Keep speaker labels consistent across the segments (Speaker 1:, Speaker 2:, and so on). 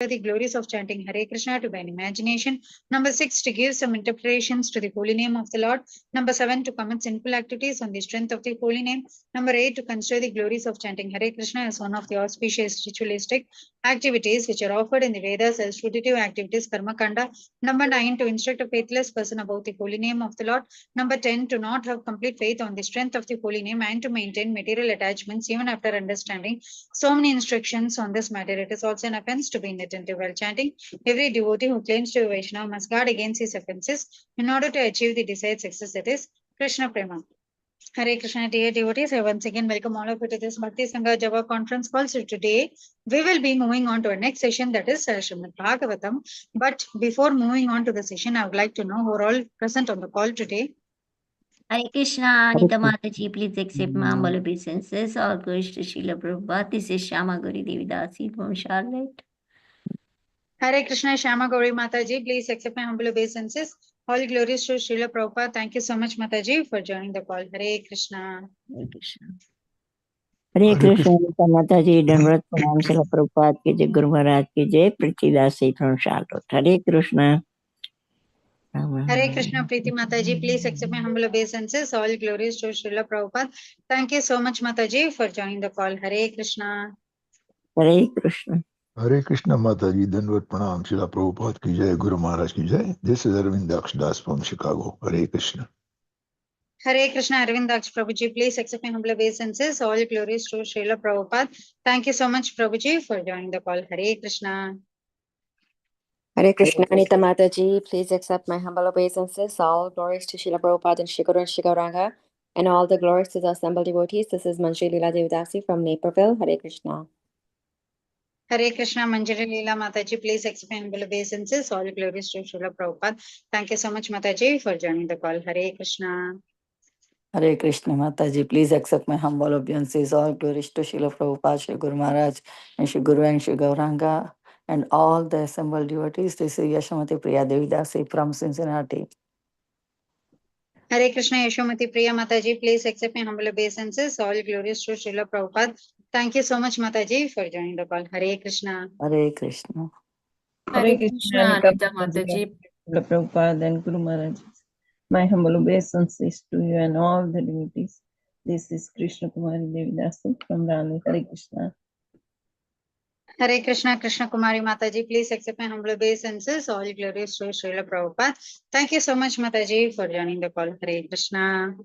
Speaker 1: the glories of chanting Hare Krishna to by imagination. Number 6, to give some interpretations to the holy name of the Lord. Number 7, to commit sinful activities on the strength of the holy name. Number 8, to consider the glories of chanting Hare Krishna as one of the auspicious ritualistic activities which are offered in the Vedas as fruitive activities, Karma Kanda. Number 9, to instruct a faithless person about the holy name of the Lord. Number 10, to not have complete faith on the strength of the holy name and to maintain material attachments even after understanding so many instructions on this matter. It is also an offense to be inattentive while chanting. Every devotee who claims to be Vaishnava must guard against his offenses in order to achieve the desired success, that is Krishna Prema. Hare Krishna, dear devotees. I once again welcome all of you to this Bhakti Sangha Java conference call. So today we will be moving on to our next session, that is Srimad Bhagavatam. But before moving on to the session, I would like to know who are all present on the call today.
Speaker 2: Hare Krishna, Anita Mataji, please accept my humble obeisances. All glories to Srila Prabhupada. This is Shama Gauri Devi Dasi from Charlotte.
Speaker 1: Hare Krishna, Shama Gauri Mataji, please accept my humble obeisances. All glories to Srila Prabhupada. Thank you so much, Mataji, for joining the call. Hare Krishna.
Speaker 2: Hare Krishna.
Speaker 3: हरे कृष्ण माता जी दंडवत प्रणाम श्रील प्रभुपाद की जय, गुरु महाराज की जय, Preetidasi from Charlotte. Hare Krishna.
Speaker 1: Hare Krishna, Preeti Mataji, please accept my humble obeisances. All glories to Srila Prabhupada. Thank you so much, Mataji, for joining the call. Hare Krishna.
Speaker 3: Hare Krishna.
Speaker 4: Hare Krishna Mataji, Dandavat Pranam, Srila Prabhupada ki jai, Guru Maharaj ki jai. This is Arvind Das from Chicago. Hare Krishna.
Speaker 1: Hare Krishna, Arvind Prabhuji, please accept my humble obeisances. All glories to Srila Prabhupada. Thank you so much, Prabhuji, for joining the call. Hare Krishna.
Speaker 5: Hare Krishna, Anita Mataji, please accept my humble obeisances. All glories to Srila Prabhupada and Shri Guru and Shri Gauranga, and all the glories to the assembled devotees. This is Manjri Leela Devidasi from Naperville. Hare Krishna.
Speaker 1: Hare Krishna, Manjari Leela Mataji, please accept my humble obeisances. All glories to Srila Prabhupada. Thank you so much, Mataji, for joining the call. Hare Krishna.
Speaker 6: Hare Krishna Mataji, please accept my humble obeisances. All glories to Srila Prabhupada, Shri Guru Maharaj, and Shri Guru and Shri Gauranga, and all the assembled devotees. This is Yashamati Priya Devidasi from Cincinnati.
Speaker 1: Hare Krishna, Yashomati Priya Mataji, please accept my humble obeisances. All glories to Srila Prabhupada. Thank you so much, Mataji, for joining the call. Hare Krishna.
Speaker 6: Hare Krishna.
Speaker 7: Hare Krishna, Anita Mataji, Prabhupada and Guru Maharaj. My humble obeisances to you and all the devotees. This is Krishna Kumari Devidasi from Raleigh. Hare Krishna.
Speaker 1: Hare Krishna, Krishna Kumari Mataji, please accept my humble obeisances. All glories to Srila Prabhupada. Thank you so much, Mataji, for joining the call. Hare Krishna.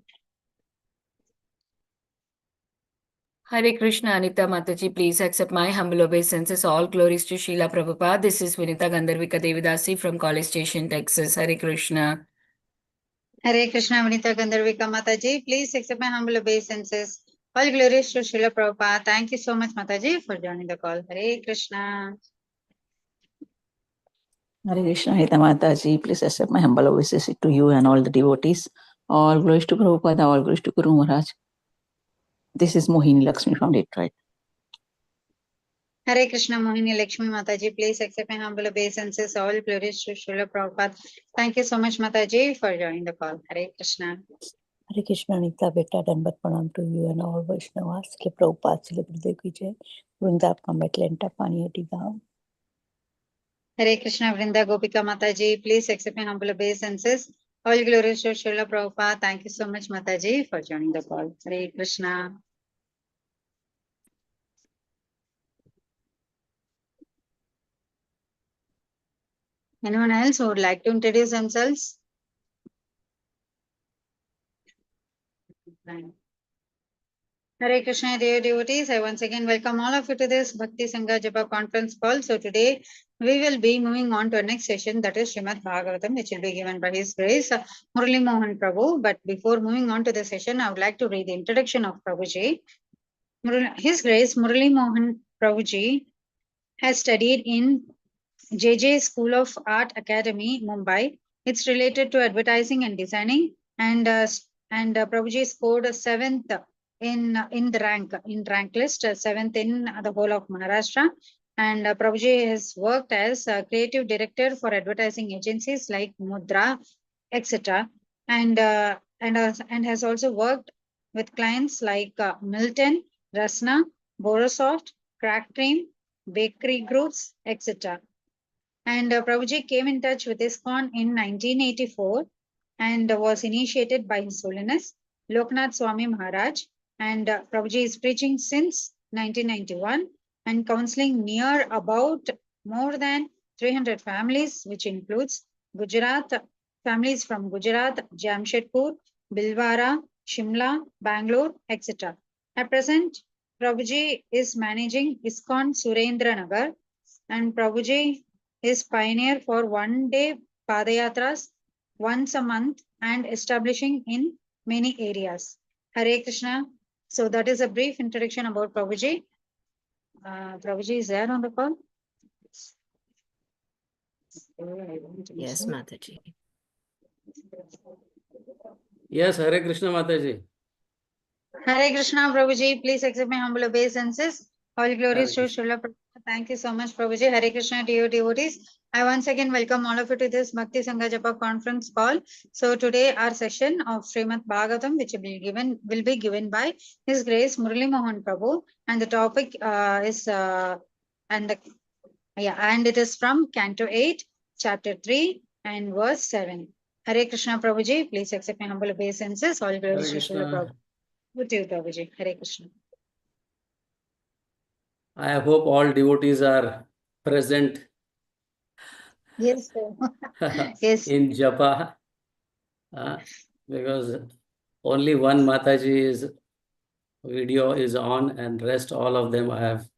Speaker 8: Hare Krishna, Anita Mataji, please accept my humble obeisances. All glories to Srila Prabhupada. This is Vinita Gandharvika Devidasi from College Station, Texas. Hare Krishna.
Speaker 1: Hare Krishna, Vinita Gandharvika Mataji, please accept my humble obeisances. All glories to Srila Prabhupada. Thank you so much, Mataji, for joining the call. Hare Krishna.
Speaker 6: Hare Krishna, Hita Mataji, please accept my humble obeisances to you and all the devotees. All glories to Prabhupada, all glories to Guru Maharaj. This is Mohini Lakshmi from Detroit.
Speaker 1: Hare Krishna, Mohini Lakshmi Mataji, please accept my humble obeisances. All glories to Srila Prabhupada. Thank you so much, Mataji, for joining the call. Hare Krishna.
Speaker 9: Hare Krishna, Anita Beta, Dandavat Pranam to you and all Vaishnavas. Srila Prabhupada, Srila Gurudev ki jai. Vrinda from Atlanta, Paniyati Gaon.
Speaker 1: Hare Krishna, Vrinda Gopika Mataji, please accept my humble obeisances. All glories to Srila Prabhupada. Thank you so much, Mataji, for joining the call. Hare Krishna. Anyone else who would like to introduce themselves? Hare Krishna, dear devotees. I once again welcome all of you to this Bhakti Sangha Japa conference call. So today we will be moving on to our next session, that is Srimad Bhagavatam, which will be given by His Grace Muralimohan Prabhu. But before moving on to the session, I would like to read the introduction of Prabhuji. His Grace Muralimohan Prabhuji has studied in JJ School of Art Academy, Mumbai. It's related to advertising and designing, and Prabhuji scored 7th in the rank list, 7th in the whole of Maharashtra. And Prabhuji has worked as a creative director for advertising agencies like Mudra, etc. And has also worked with clients like Milton, Rasna, Borosoft, Crack Cream, bakery groups, etc. And Prabhuji came in touch with ISKCON in 1984 and was initiated by His Holiness Loknath Swami Maharaj. And Prabhuji is preaching since 1991 and counseling near about more than 300 families, which includes Gujarat, families from Gujarat, Jamshedpur, Bhilwara, Shimla, Bangalore, etc. At present, Prabhuji is managing ISKCON Surendra Nagar, and Prabhuji is pioneer for one-day Padayatras once a month and establishing in many areas. Hare Krishna. So that is a brief introduction about Prabhuji. Prabhuji is there on the call?
Speaker 8: Yes, Mataji.
Speaker 10: Yes, Hare Krishna Mataji.
Speaker 1: Hare Krishna, Prabhuji. Please accept my humble obeisances. All glories to
Speaker 10: Hare
Speaker 1: Srila Prabhupada. Thank you so much, Prabhuji. Hare Krishna, dear devotees. I once again welcome all of you to this Bhakti Sangha Japa conference call. So today our session of Srimad Bhagavatam, which will be given by His Grace Muralimohan Prabhu, and the topic is and it is from Canto 8, Chapter 3, and verse 7. Hare Krishna, Prabhuji. Please accept my humble obeisances. All glories to Srila Prabhupada. Good to you, Prabhuji. Hare Krishna.
Speaker 10: I hope all devotees are present
Speaker 1: Yes, sir. Yes.
Speaker 10: in Japa, because only one Mataji's video is on and rest all of them have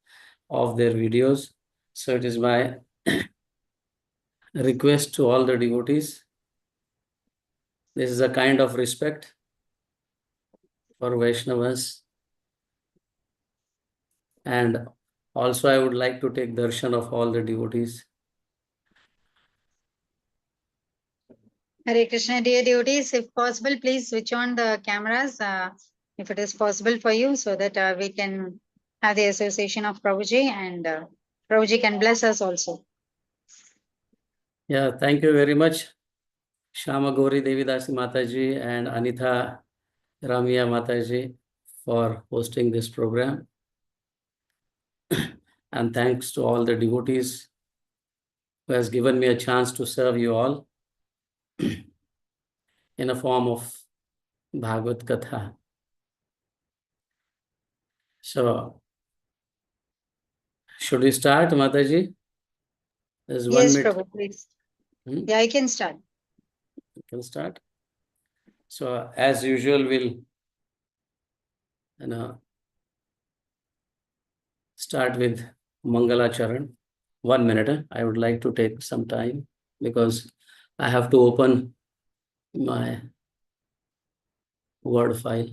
Speaker 10: off their videos. So it is my request to all the devotees. This is a kind of respect for Vaishnavas. And also I would like to take darshan of all the devotees.
Speaker 1: Hare Krishna, dear devotees. If possible, please switch on the cameras if it is possible for you, so that we can have the association of Prabhuji, and Prabhuji can bless us also.
Speaker 10: Yeah, thank you very much, Shama Gauri Devidasi Mataji and Anitha Ramya Mataji, for hosting this program. And thanks to all the devotees who has given me a chance to serve you all in a form of Bhagavad Katha. So, should we start, Mataji? There's 1
Speaker 1: Yes,
Speaker 10: minute.
Speaker 1: Prabhu, please. Yeah, I can start.
Speaker 10: You can start. So, as usual, we'll start with Mangala Charan. 1 minute. I would like to take some time because I have to open my Word file.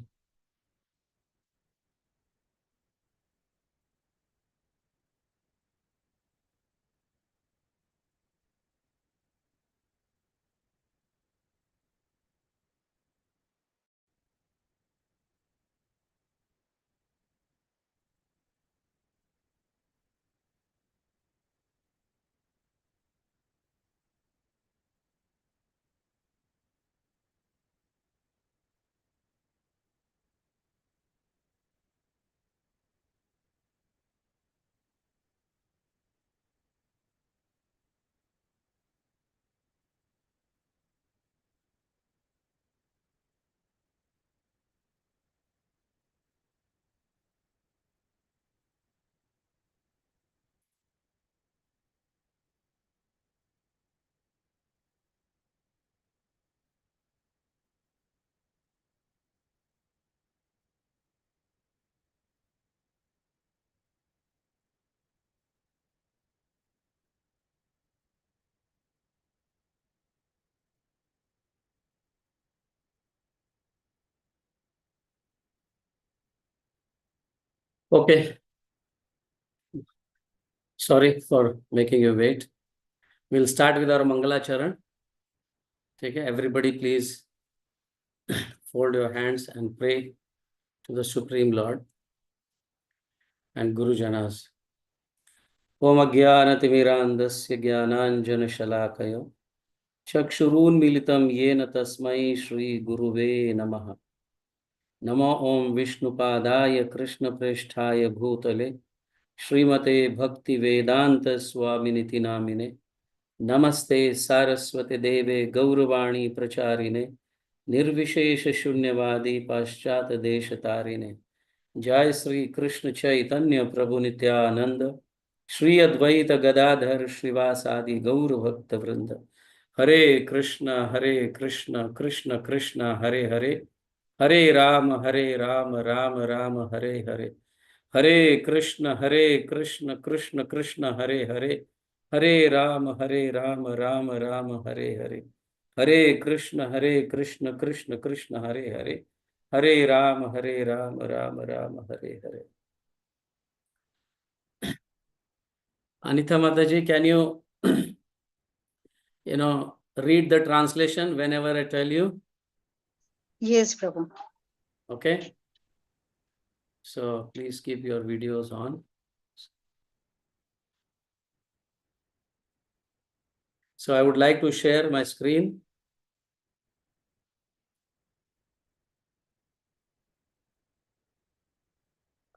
Speaker 10: Okay. Sorry for making you wait. We'll start with our Mangala Charan. Okay, everybody please fold your hands and pray to the Supreme Lord and Guru Janas. Om Agyanatimirandasya Gyananjana Shalakayo Chakshurun Militam Yena Tasmai Shri Guruve Namaha. Namo Om Vishnupadaya Krishna Presthaya Bhutale Srimate Bhakti Vedanta Swaminiti Namine. Namaste Saraswati Deve Gauravani Pracharine. Nirvishesha Shunyavadi Paschata Deshatarine. Jai Sri Krishna Chaitanya Prabhu Nityananda. Shri Advaita Gadadhar Srivasadi Gaur Bhakta Vrinda. Hare Krishna, Krishna Krishna, Hare Hare. Hare Rama, Rama Rama, Hare Hare. Hare Krishna, Krishna Krishna, Hare Hare. Hare Rama, Rama Rama, Hare Hare. Hare Krishna, Krishna Krishna, Hare Hare. Hare Rama, Rama Rama, Hare Hare. Anita Mataji, can you, read the translation whenever I tell you?
Speaker 1: Yes, Prabhu.
Speaker 10: Okay. So please keep your videos on. So I would like to share my screen.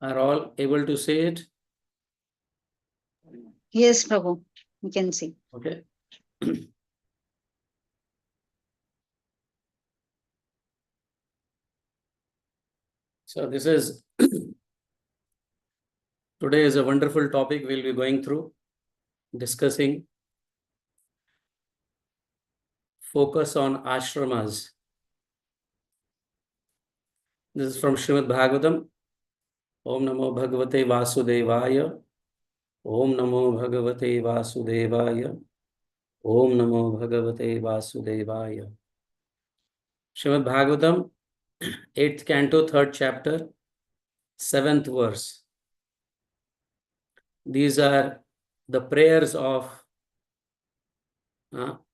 Speaker 10: Are all able to see it?
Speaker 1: Yes, Prabhu. You can see.
Speaker 10: Okay. So this is, today is a wonderful topic we'll be going through, discussing focus on ashramas. This is from Srimad Bhagavatam. Om Namo Bhagavate Vasudevaya. Om Namo Bhagavate Vasudevaya. Om Namo Bhagavate Vasudevaya. Srimad Bhagavatam, 8th canto, 3rd chapter, 7th verse. These are the prayers of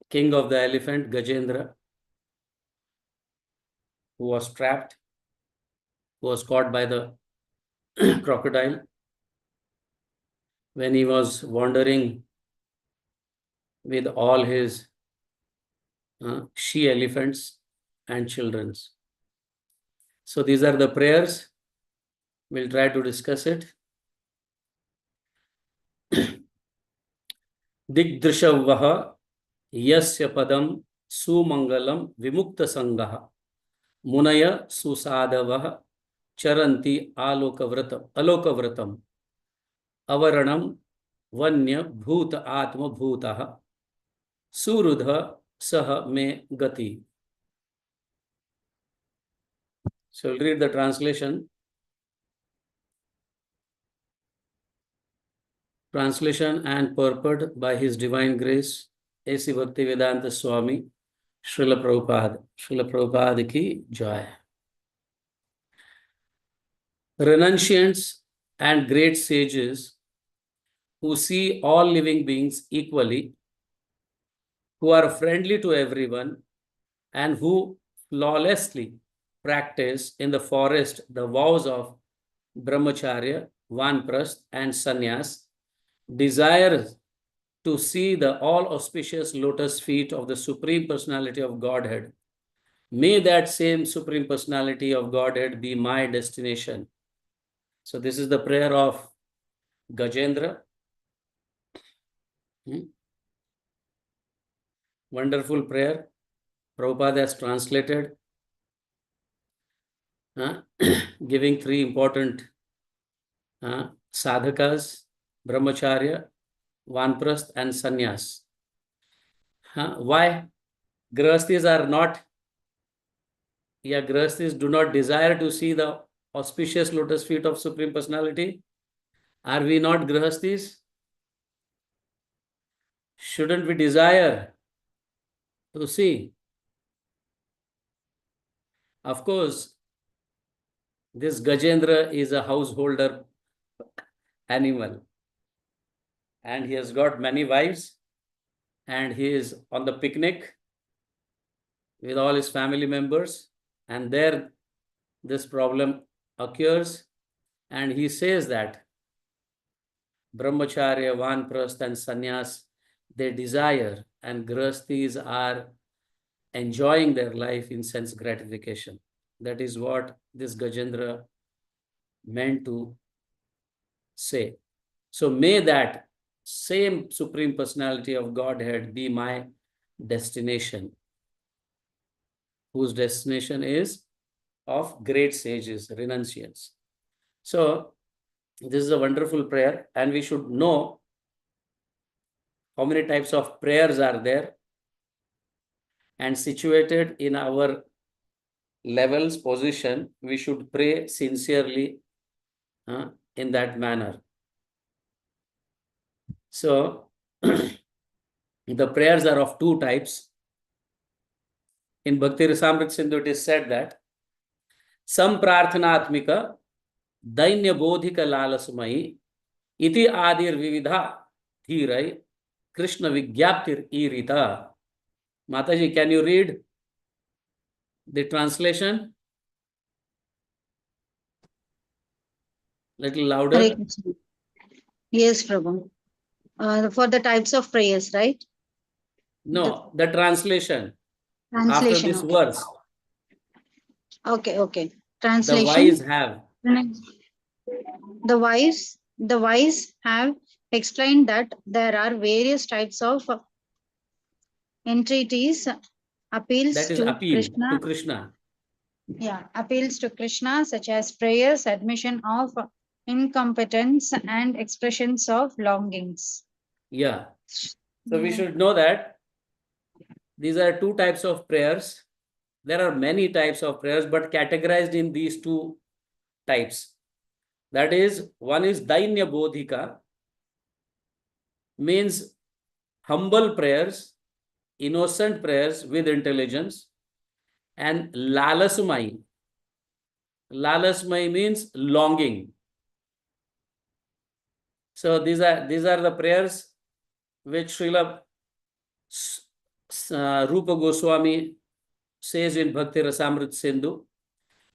Speaker 10: king of the elephant, Gajendra, who was trapped, who was caught by the crocodile when he was wandering with all his she elephants and children. So these are the prayers. We'll try to discuss it. Digdrishavaha yasya padam sumangalam vimukta sangaha munaya susadavaha charanti alokavratam avaranam vanya bhuta atma bhutaha surudha saha me gati. So we'll read the translation. Translation and purport by His Divine Grace, A.C. Bhaktivedanta Swami, Srila Prabhupada. Srila Prabhupada ki jai. Renunciants and great sages who see all living beings equally, who are friendly to everyone, and who flawlessly practice in the forest the vows of brahmacharya, vanprasth, and sannyas, desires to see the all-auspicious lotus feet of the Supreme Personality of Godhead. May that same Supreme Personality of Godhead be my destination. So this is the prayer of Gajendra. Wonderful prayer. Prabhupada has translated, giving 3 important sadhakas, brahmacharya, vanprasth, and sannyas. Why? Grihasthis are not, Grihasthis do not desire to see the auspicious lotus feet of Supreme Personality. Are we not Grihasthis? Shouldn't we desire to see? Of course, this Gajendra is a householder animal, and he has got many wives, and he is on the picnic with all his family members, and there this problem occurs, and he says that brahmacharya, vanprasth, and sannyas, they desire, and grihasthis are enjoying their life in sense gratification. That is what this Gajendra meant to say. So may that same Supreme Personality of Godhead be my destination, whose destination is of great sages, renunciants. So this is a wonderful prayer, and we should know how many types of prayers are there, and situated in our levels, position, we should pray sincerely in that manner. So the prayers are of two types. In Bhakti Rasamrita Sindhu, it is said that Samprarthanatmika Dainya Bodhika Lalasmayi Iti Adir Vividha Dhirai Krishna Vigyaptir Irita. Mataji, can you read the translation? Little louder.
Speaker 1: Hare Krishna. Yes, Prabhu. For the types of prayers, right?
Speaker 10: No, the translation. After
Speaker 1: Translation.
Speaker 10: this
Speaker 1: Okay.
Speaker 10: verse,
Speaker 1: Okay.
Speaker 10: the
Speaker 1: Translation.
Speaker 10: wise have.
Speaker 1: The wise have explained that there are various types of entreaties, appeals
Speaker 10: That is
Speaker 1: to
Speaker 10: appeal
Speaker 1: Krishna.
Speaker 10: to Krishna.
Speaker 1: Yeah, appeals to Krishna, such as prayers, admission of incompetence, and expressions of longings.
Speaker 10: Yeah. So we should know that these are two types of prayers. There are many types of prayers, but categorized in these two types. That is, one is Dainya Bodhika, means humble prayers, innocent prayers with intelligence, and Lalasumai. Lalasumai means longing. So these are the prayers which Srila Rupa Goswami says in Bhakti Rasamrita Sindhu,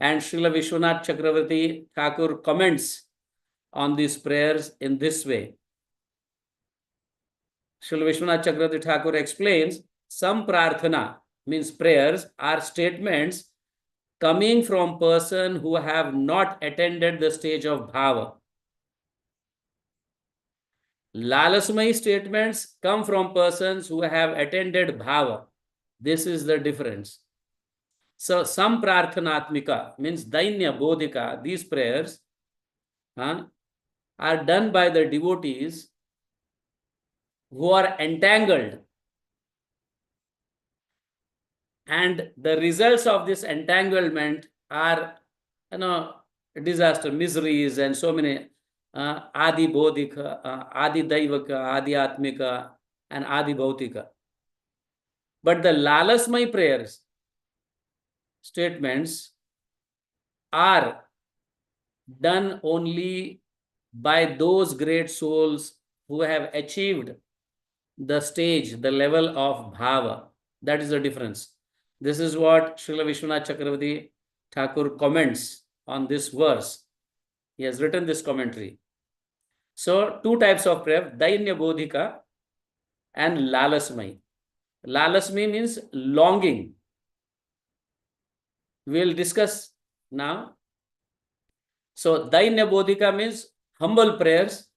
Speaker 10: and Srila Vishwanath Chakravarti Thakur comments on these prayers in this way. Srila Vishwanath Chakravarti Thakur explains, some prarthana means prayers are statements coming from person who have not attended the stage of bhava. Lalasmai statements come from persons who have attended bhava. This is the difference. So some prarthanatmika means dainya bodhika, these prayers are done by the devotees who are entangled, and the results of this entanglement are disaster, miseries, and so many adi bodhika, adi daivaka, adi atmika, and adi bhautika. But the lalasmai prayers statements are done only by those great souls who have achieved the stage, the level of bhava. That is the difference. This is what Srila Vishwanath Chakravarti Thakur comments on this verse. He has written this commentary. So two types of prayer, Dainya Bodhika and Lalasmai. Lalasmai means longing. We will discuss now. So Dainya Bodhika means humble prayers,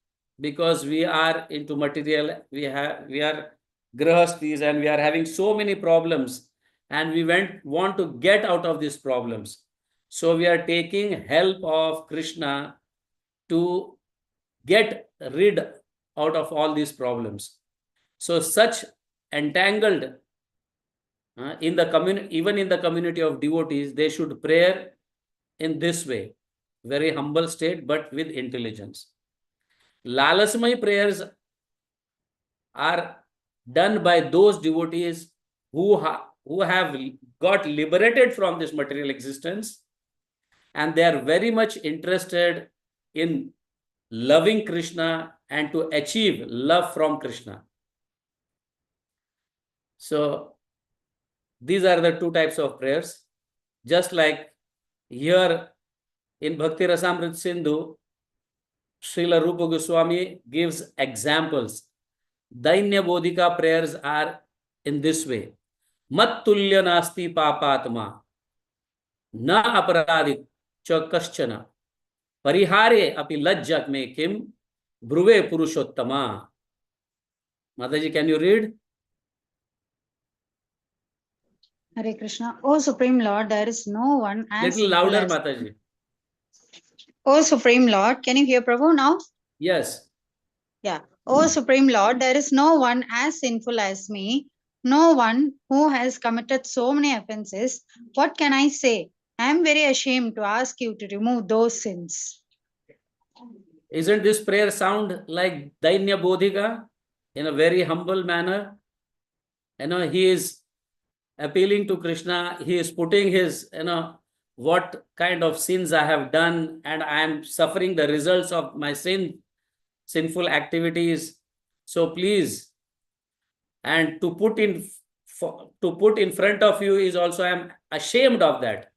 Speaker 10: because we are into material, we are grahasthis, and we are having so many problems, and we want to get out of these problems. So we are taking help of Krishna to get rid out of all these problems. So such entangled in the community, even in the community of devotees, they should pray in this way, very humble state, but with intelligence. Lalasmai prayers are done by those devotees who have got liberated from this material existence, and they are very much interested in loving Krishna and to achieve love from Krishna. So these are the two types of prayers. Just like here in Bhakti Rasamrita Sindhu, Srila Rupa Goswami gives examples. Dainya Bodhika prayers are in this way. Mat tulya nasti papatma na aparadit cha kaschana parihare api lajjak me kim Bruve Purushottama. Mataji, can you read?
Speaker 1: Hare Krishna. O Supreme Lord, there is no one as
Speaker 10: Little
Speaker 1: sinful
Speaker 10: louder,
Speaker 1: as...
Speaker 10: Mataji.
Speaker 1: O Supreme Lord, can you hear Prabhu now?
Speaker 10: Yes.
Speaker 1: Yeah. O Supreme Lord, there is no one as sinful as me, no one who has committed so many offenses. What can I say? I am very ashamed to ask you to remove those sins.
Speaker 10: Isn't this prayer sound like Dainya Bodhika in a very humble manner? He is appealing to Krishna. He is putting his, what kind of sins I have done, and I am suffering the results of my sinful activities. So please, and to put in front of you is also, I am ashamed of that.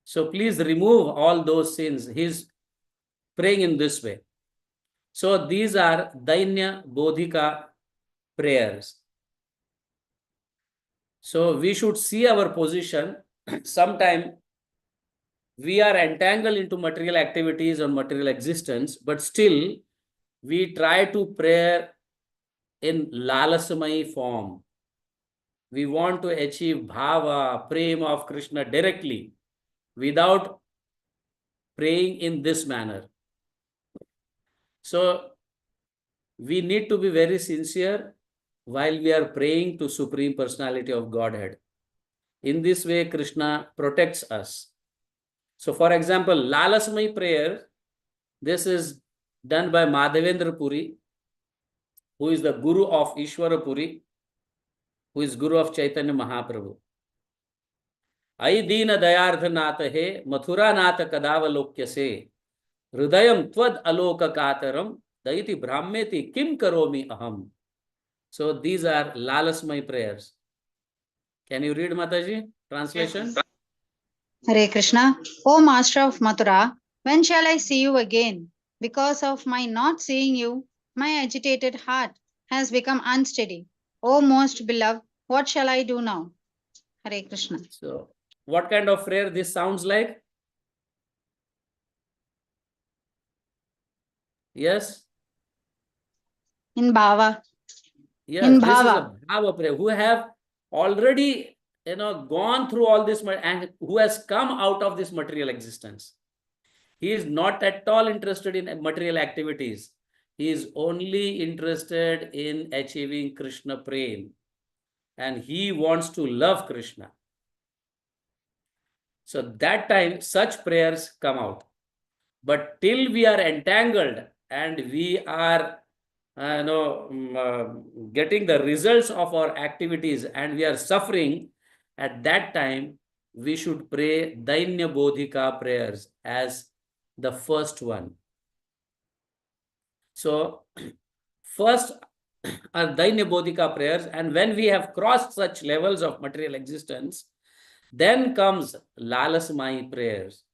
Speaker 10: So please remove all those sins. He's praying in this way. So these are Dainya Bodhika prayers. So we should see our position. Sometime we are entangled into material activities or material existence, but still we try to pray in lalasamai form. We want to achieve bhava, prema of Krishna directly without praying in this manner. So we need to be very sincere while we are praying to Supreme Personality of Godhead. In this way, Krishna protects us. So for example, Lalasmai prayer, this is done by Madhavendra Puri, who is the Guru of Ishwara Puri, who is Guru of Chaitanya Mahaprabhu. Ai Deena Dayardha Natha He, Mathura Natha Kadavalokya Se, Hridayam Tvad Aloka Kataram, Daiti Brahmeti Kim Karomi Aham. So these are Lalasmai prayers. Can you read, Mataji? Translation?
Speaker 1: Hare Krishna. O Master of Mathura, when shall I see you again? Because of my not seeing you, my agitated heart has become unsteady. O most beloved, what shall I do now? Hare Krishna.
Speaker 10: So, what kind of prayer this sounds like? Yes?
Speaker 1: In Bhava.
Speaker 10: Yes,
Speaker 1: In
Speaker 10: this is
Speaker 1: Bhava.
Speaker 10: a Bhava prayer. Who have already, gone through all this and who has come out of this material existence. He is not at all interested in material activities. He is only interested in achieving Krishna Prem. And he wants to love Krishna. So that time, such prayers come out. But till we are entangled and we are getting the results of our activities and we are suffering, at that time, we should pray Dainya Bodhika prayers as the first one. So, first are Dainya Bodhika prayers, and when we have crossed such levels of material existence, then comes Lalasmai prayers.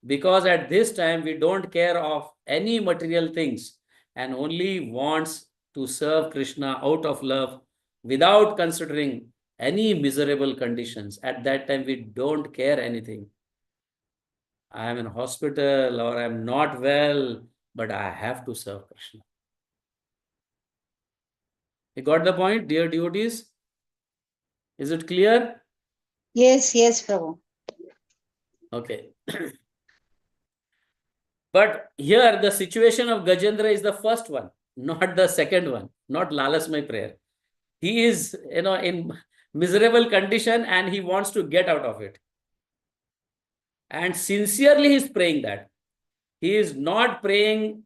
Speaker 10: Because at this time, we don't care of any material things and only wants to serve Krishna out of love without considering any miserable conditions. At that time, we don't care anything. I am in hospital or I am not well, but I have to serve Krishna. You got the point, dear devotees? Is it clear?
Speaker 1: Yes, yes, Prabhu.
Speaker 10: Okay. But here the situation of Gajendra is the first one, not the second one, not Lalasmai prayer. He is, in miserable condition and he wants to get out of it. And sincerely he is praying that. He is not praying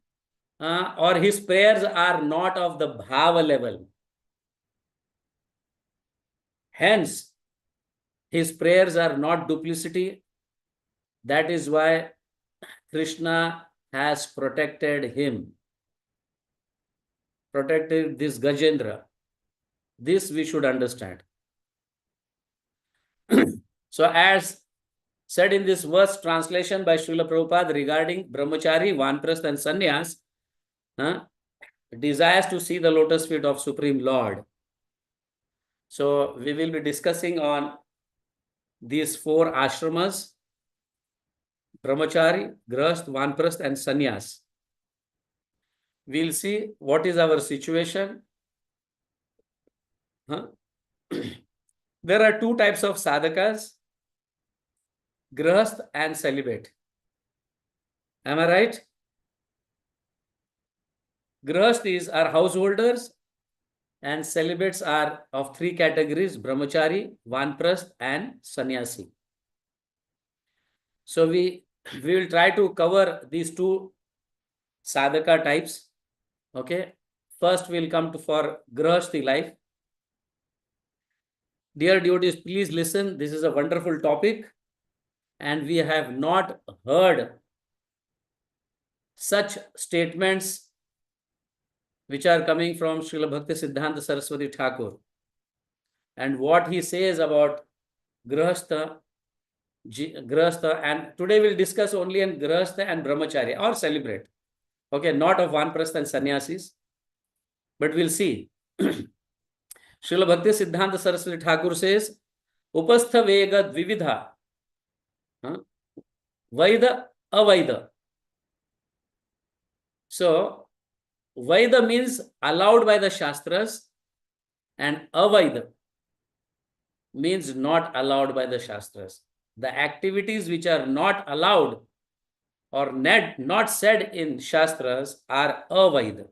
Speaker 10: or his prayers are not of the bhava level. Hence, his prayers are not duplicity. That is why Krishna has protected him, protected this Gajendra. This we should understand. So as said in this verse translation by Srila Prabhupada regarding Brahmachari, Vanprastha and Sannyas, desires to see the lotus feet of Supreme Lord. So we will be discussing on these four ashramas: Brahmachari, Grahasth, Vanprastha and Sannyas. we'll see what is our situation. There are two types of sadhakas, grahasth and celibate. Am I right? Grahasthis are householders and celibates are of three categories: brahmachari, vanprasth and sannyasi. So we will try to cover these two sadhaka types. Okay. First we'll come to for grahasthi life. Dear devotees, please listen. This is a wonderful topic and we have not heard such statements which are coming from Srila Bhakti Siddhanta Saraswati Thakur. And what he says about grahastha, and today we'll discuss only on grahastha and brahmacharya or celebrate. Okay, not of vanprastha and sannyasis, but we'll see. Srila Bhakti Siddhanta Saraswati Thakur says, Upastha Vega Dvividha, Vaida Avaida. So, Vaida means allowed by the Shastras and Avaida means not allowed by the Shastras. The activities which are not allowed or not said in Shastras are Avaida.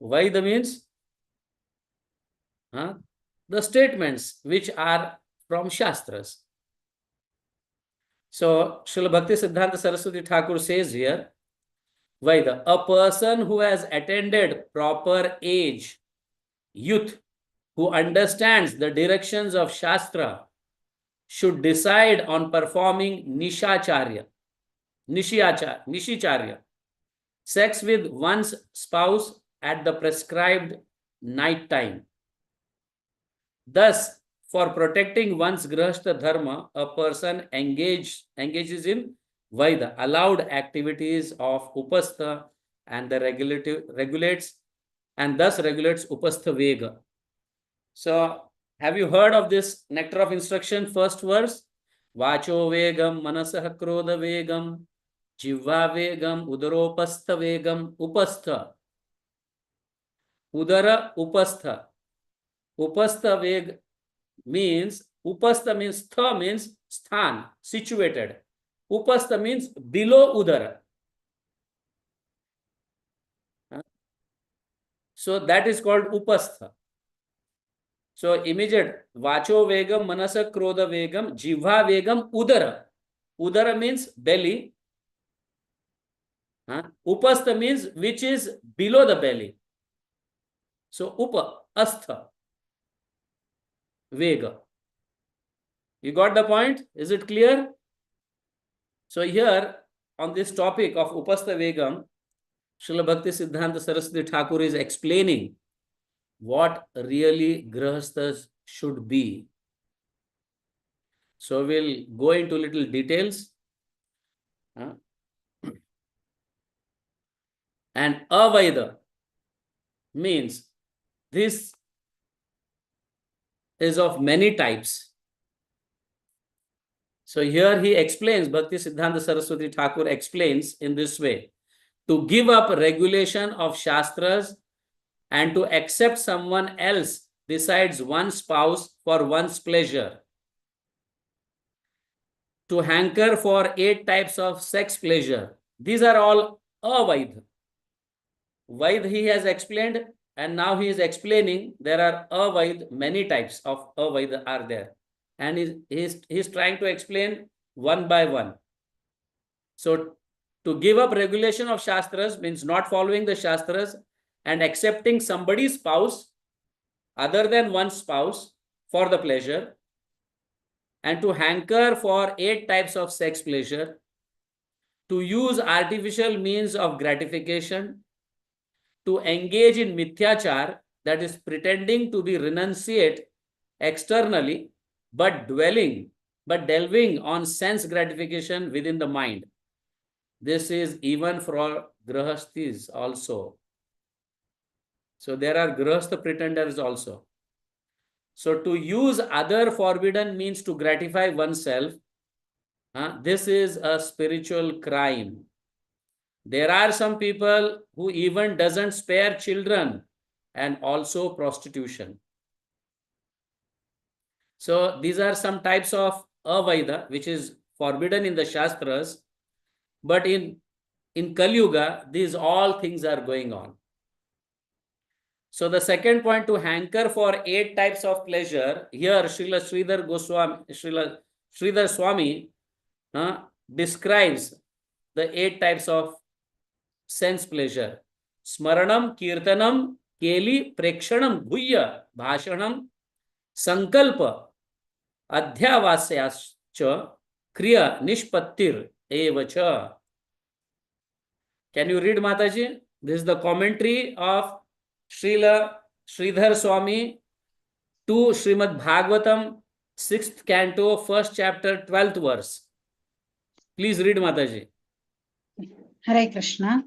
Speaker 10: Vaida means the statements which are from Shastras. So, Srila Bhakti Siddhanta Saraswati Thakur says here, Vaida, a person who has attained proper age, youth, who understands the directions of Shastra, should decide on performing Nishicharya, sex with one's spouse at the prescribed night time. Thus, for protecting one's grahastha dharma, a person engages in Vaida, allowed activities of Upastha, and the regulates Upastha Vega. So, have you heard of this nectar of instruction? First verse, Vacho Vegam, Manasah Krodha Vegam, Jivva Vegam, Udaropastha Vegam, Upastha. Udara Upastha. Upastha Veg means, Upastha means, Tha means sthan, situated. Upastha means below Udara. So that is called Upastha. So immediate, Vacho Vegam, Manasa Krodha Vegam, Jivha Vegam, Udara. Udara means belly. Upastha means which is below the belly. So Upa, Astha, Vega. You got the point? Is it clear? So here on this topic of Upastha Vegam, Srila Bhakti Siddhanta Saraswati Thakur is explaining what really grahasthas should be. So we'll go into little details. And Avaida means this is of many types. So here he explains, Bhakti Siddhanta Saraswati Thakur explains in this way: to give up regulation of Shastras and to accept someone else besides one's spouse for one's pleasure. To hanker for 8 types of sex pleasure. These are all Avaida. Vaid he has explained, and now he is explaining there are Avaid, many types of Avaid are there. And he's trying to explain one by one. So to give up regulation of Shastras means not following the Shastras and accepting somebody's spouse other than one's spouse for the pleasure, and to hanker for 8 types of sex pleasure, to use artificial means of gratification, to engage in mithyachar, that is pretending to be renunciate externally, but delving on sense gratification within the mind. This is even for grahasthis also. So there are grahastha pretenders also. So to use other forbidden means to gratify oneself, this is a spiritual crime. There are some people who even doesn't spare children, and also prostitution. So these are some types of avaida which is forbidden in the Shastras, but in Kali Yuga, these all things are going on. So the second point, to hanker for 8 types of pleasure, here Srila Sridhar Swami describes the 8 types of sense pleasure. Smaranam, Kirtanam, Keli, Prekshanam, Bhuya, Bhashanam, Sankalpa, Adhyavasyascha, Kriya, Nishpattir, Evacha. Can you read, Mataji? This is the commentary of Srila Sridhar Swami to Srimad Bhagavatam, 6th canto, 1st chapter, 12th verse. Please read, Mataji.
Speaker 1: Hare Krishna.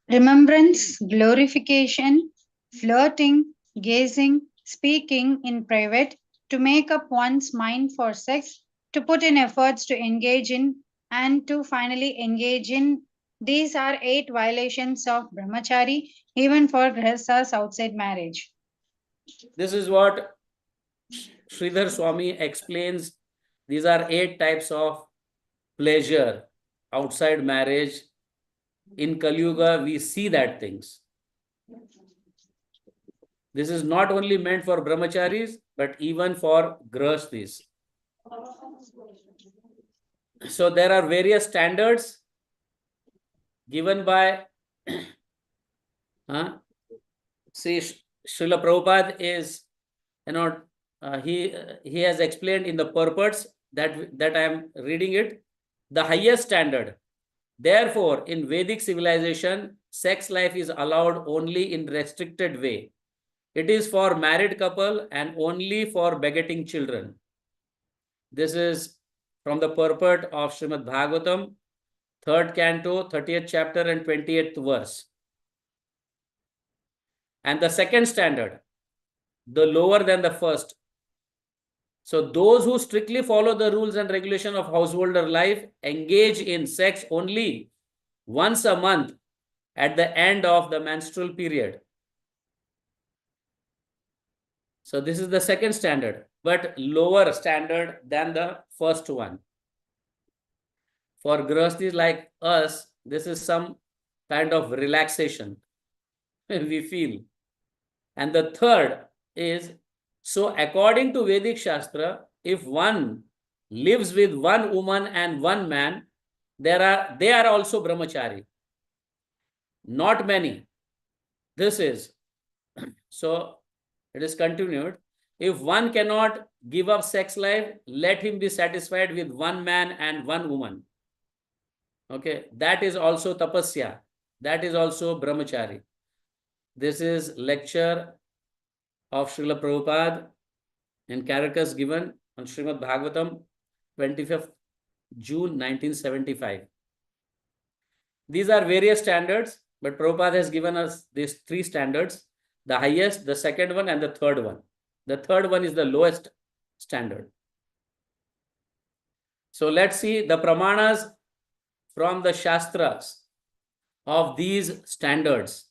Speaker 1: Remembrance, glorification, flirting, gazing, speaking in private, to make up one's mind for sex, to put in efforts to engage in, and to finally engage in. These are 8 violations of brahmachari, even for grihasthas outside marriage.
Speaker 10: This is what Sridhar Swami explains. These are 8 types of pleasure outside marriage. In Kali Yuga, we see that things. This is not only meant for brahmacharis, but even for grihasthis. So there are various standards given by see, Srila Prabhupada is, he has explained in the purports that I am reading it, the highest standard. Therefore, in Vedic civilization, sex life is allowed only in restricted way. It is for married couple and only for begetting children. This is from the purport of Srimad Bhagavatam, 3rd canto, 30th chapter and 28th verse. And the second standard, the lower than the first. So those who strictly follow the rules and regulation of householder life engage in sex only once a month at the end of the menstrual period. So this is the second standard, but lower standard than the first one. For grihasthis like us, this is some kind of relaxation we feel. And the third is, so according to Vedic Shastra, if one lives with one woman and one man, they are also brahmachari. Not many. This is, so it is continued. If one cannot give up sex life, let him be satisfied with one man and one woman. Okay, that is also tapasya. That is also brahmachari. This is lecture of Srila Prabhupada in Caracas given on Srimad Bhagavatam, 25th June 1975. These are various standards, but Prabhupada has given us these 3 standards, the highest, the second one, and the third one. The third one is the lowest standard. So let's see the pramanas from the Shastras of these standards.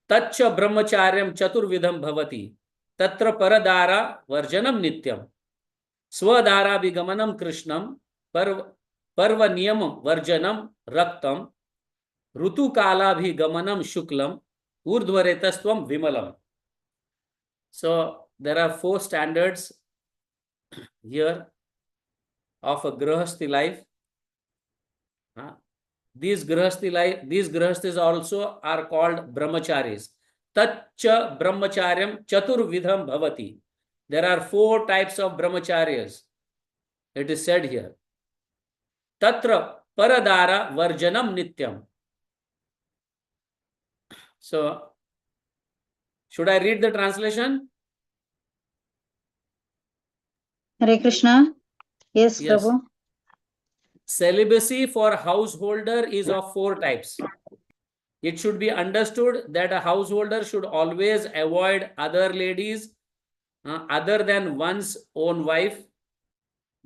Speaker 10: Tacha brahmacharyam chaturvidham bhavati, tatra paradara varjanam nityam, swadara vigamanam krishnam, parva niyamam varjanam raktam, rutu kala bhigamanam shuklam, urdhvaretastvam vimalam. So there are 4 standards here of a grihasthi life. These grihasthis also are called brahmacharis. Tacha brahmacharyam chaturvidham bhavati. There are 4 types of brahmacharyas. It is said here. Tatra paradara varjanam nityam. So, should I read the translation?
Speaker 1: Hare Krishna. Yes, Prabhu.
Speaker 10: Celibacy for householder is of 4 types. It should be understood that a householder should always avoid other ladies other than one's own wife.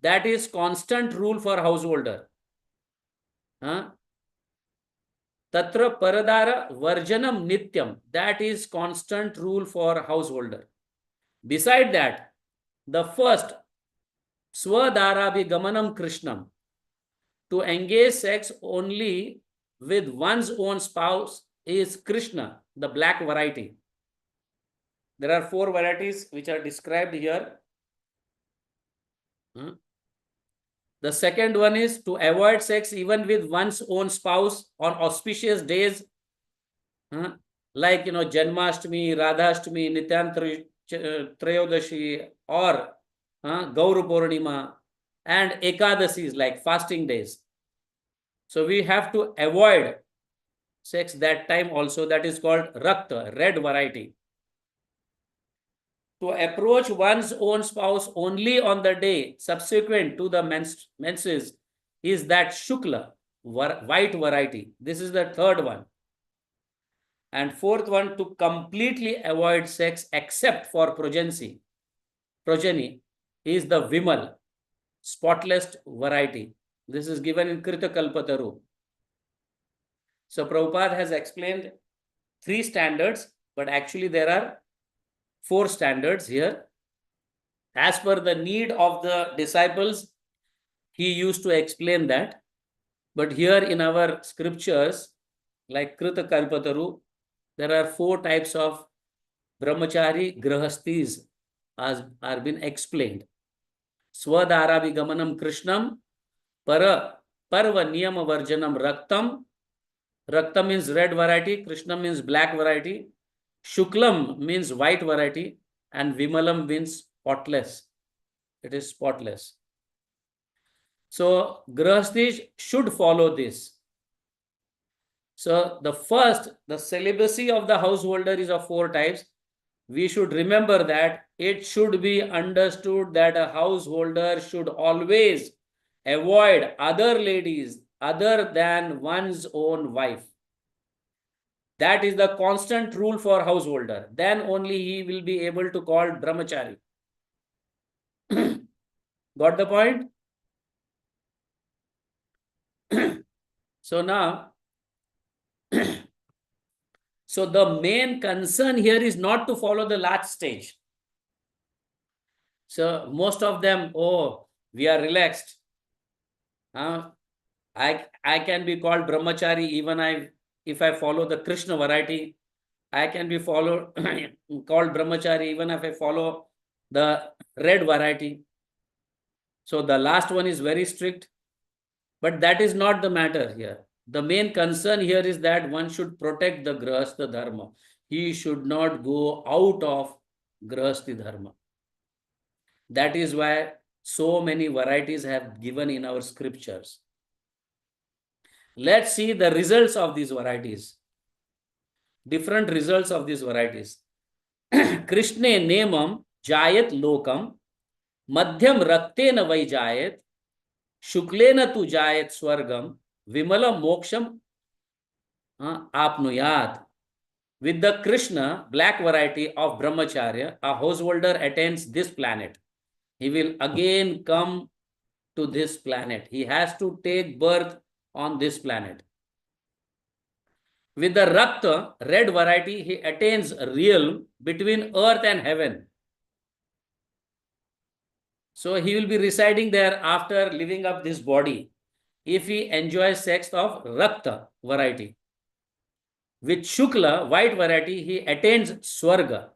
Speaker 10: That is constant rule for householder. Tatra paradara varjanam nityam. That is constant rule for householder. Beside that, the first, swadharabhi gamanam krishnam, to engage sex only with one's own spouse is Krishna, the black variety. There are 4 varieties which are described here. The second one is to avoid sex even with one's own spouse on auspicious days, like Janmashtami, Radhashtami, Nityan Trayodashi, or Gauru Purnima, and Ekadasis, like fasting days. So we have to avoid sex that time also. That is called Rakta, red variety. To approach one's own spouse only on the day subsequent to the menses is that Shukla, white variety. This is the third one. And fourth one, to completely avoid sex except for progeny, is the Vimal, spotless variety. This is given in Krita Kalpataru. So Prabhupada has explained 3 standards, but actually there are 4 standards here. As per the need of the disciples, he used to explain that. But here in our scriptures, like Krita Kalpataru, there are 4 types of brahmachari grahastis as are been explained. Swadharabhi gamanam krishnam, parva niyama varjanam raktam. Raktam means red variety, Krishna means black variety, Shuklam means white variety, and Vimalam means spotless. It is spotless. So grahastis should follow this. So the first, the celibacy of the householder is of 4 types. We should remember that it should be understood that a householder should always avoid other ladies other than one's own wife. That is the constant rule for householder. Then only he will be able to call brahmachari. Got the point? So now, so the main concern here is not to follow the last stage. So most of them, oh, we are relaxed. I can be called brahmachari even if I follow the Krishna variety. I can be called brahmachari even if I follow the red variety. So the last one is very strict, but that is not the matter here. The main concern here is that one should protect the grahastha dharma. He should not go out of grahasthi dharma. That is why so many varieties have given in our scriptures. Let's see the results of these varieties. Different results of these varieties. Krishne nemam jayat lokam, madhyam raktena vai jayat, shuklena tu jayat swargam, vimalam moksham apnuyat. With the Krishna, black variety of brahmacharya, a householder attains this planet. He will again come to this planet. He has to take birth on this planet. With the Rakta, red variety, he attains realm between earth and heaven. So he will be residing there after living up this body, if he enjoys sex of Rakta variety. With Shukla, white variety, he attains Swarga.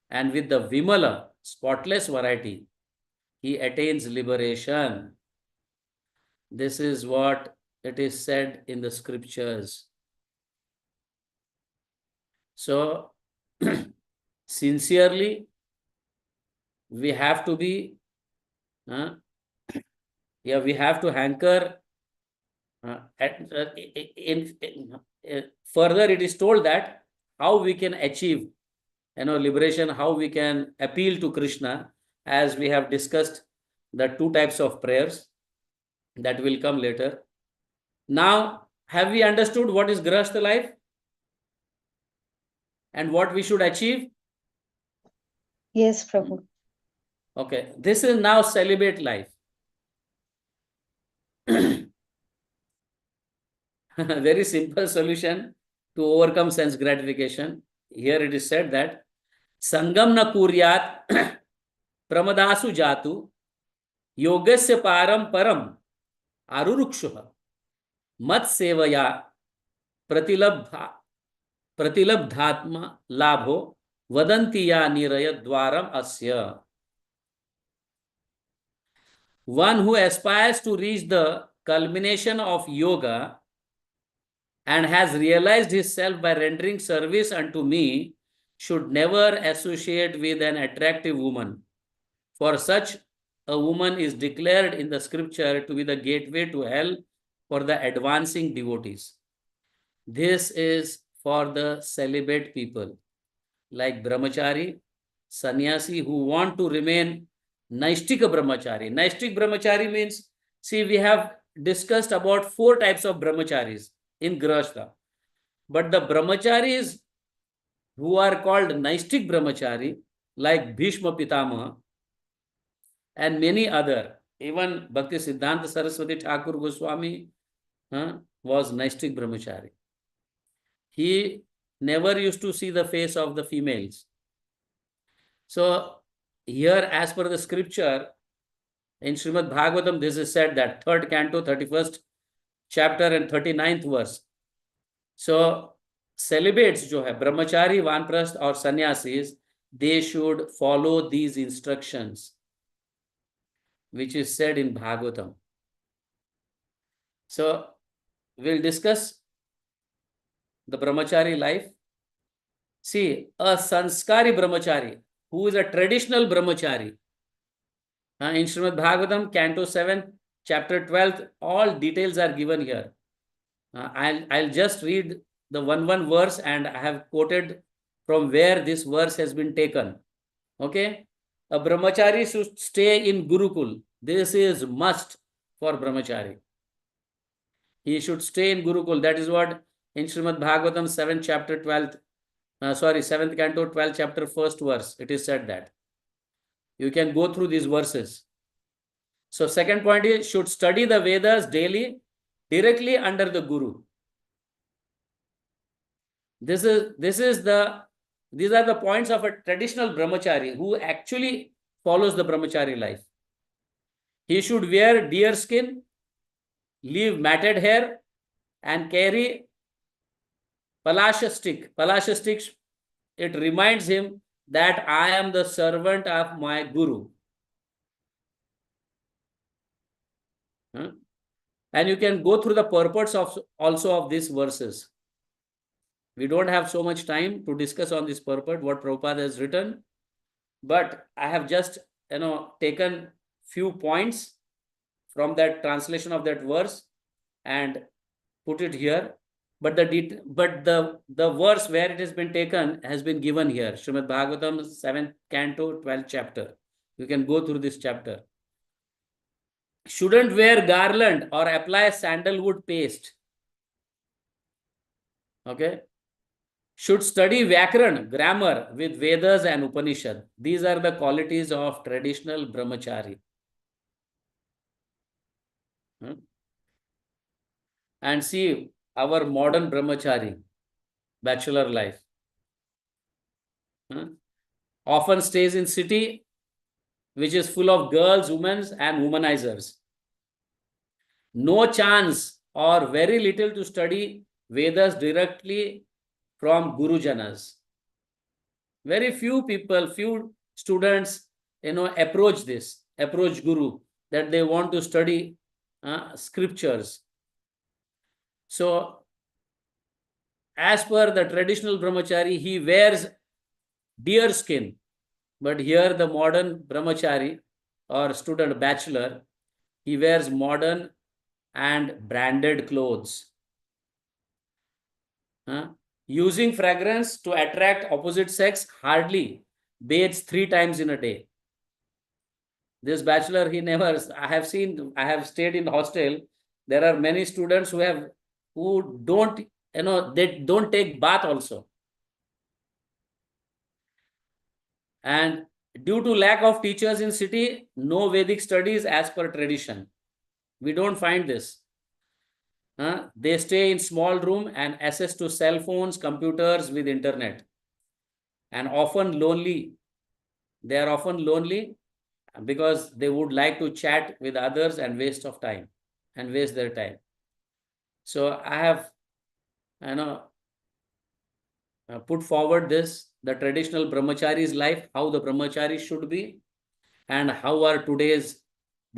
Speaker 10: And with the Vimala, spotless variety, he attains liberation. This is what it is said in the scriptures. So, sincerely, we have to be, we have to hanker. Further, it is told that how we can achieve, liberation, how we can appeal to Krishna, as we have discussed the 2 types of prayers that will come later. Now, have we understood what is Grahastha life and what we should achieve?
Speaker 1: Yes, Prabhu.
Speaker 10: Okay, this is now celibate life. Very simple solution to overcome sense gratification. Here it is said that Sangam na kuryat pramadasu jatu yogasya param param arurukshuha mat sevaya pratilabdhatma labho vadanti ya niraya dwaram asya. One who aspires to reach the culmination of yoga and has realized his self by rendering service unto me should never associate with an attractive woman. For such a woman is declared in the scripture to be the gateway to hell for the advancing devotees. This is for the celibate people like brahmachari, sannyasi who want to remain naistika brahmachari. Naistik brahmachari means, see, we have discussed about 4 types of brahmacharis in Grihastha. But the brahmacharis who are called naistik brahmachari, like Bhishma Pitamaha and many other, even Bhakti Siddhanta Saraswati Thakur Goswami was naistik brahmachari. He never used to see the face of the females. So here, as per the scripture, in Srimad Bhagavatam, this is said that 3rd canto, 31st chapter and 39th verse. So celibates जो है, brahmachari, vanprasth or sannyasis, they should follow these instructions, which is said in Bhagavatam. So we'll discuss the brahmachari life. See, a sanskari brahmachari, who is a traditional brahmachari. In Srimad Bhagavatam, Canto 7, Chapter 12, all details are given here. I'll just read the one verse, and I have quoted from where this verse has been taken. Okay? A brahmachari should stay in Gurukul. This is must for brahmachari. He should stay in Gurukul. That is what in Srimad Bhagavatam 7th chapter 12th, 7th canto 12th chapter 1st verse, it is said that. You can go through these verses. So second point is, should study the Vedas daily, directly under the Guru. These are the points of a traditional brahmachari who actually follows the brahmachari life. He should wear deer skin, leave matted hair, and carry palasha stick. Palasha stick, it reminds him that I am the servant of my Guru. And you can go through the purports also of these verses. We don't have so much time to discuss on this purport, what Prabhupada has written, but I have just taken few points from that translation of that verse and put it here. But the verse where it has been taken has been given here. Srimad Bhagavatam 7th canto 12th chapter. You can go through this chapter. Shouldn't wear garland or apply sandalwood paste. Okay. Should study Vyakaran, grammar with Vedas and Upanishad. These are the qualities of traditional brahmachari. And see our modern brahmachari, bachelor life. Often stays in city, which is full of girls, women and womanizers. No chance or very little to study Vedas directly from Gurujanas. Very few people, few students, approach Guru, that they want to study scriptures. So, as per the traditional brahmachari, he wears deer skin. But here the modern brahmachari or student bachelor, he wears modern and branded clothes. Using fragrance to attract opposite sex, hardly bathes 3 times in a day. This bachelor, he never, I have stayed in hostel. There are many students who don't, they don't take bath also. And due to lack of teachers in city, no Vedic studies as per tradition. We don't find this. They stay in small room and access to cell phones, computers with internet, and often lonely. They are often lonely because they would like to chat with others and waste their time. So I have, put forward the traditional brahmachari's life, how the brahmachari should be, and how are today's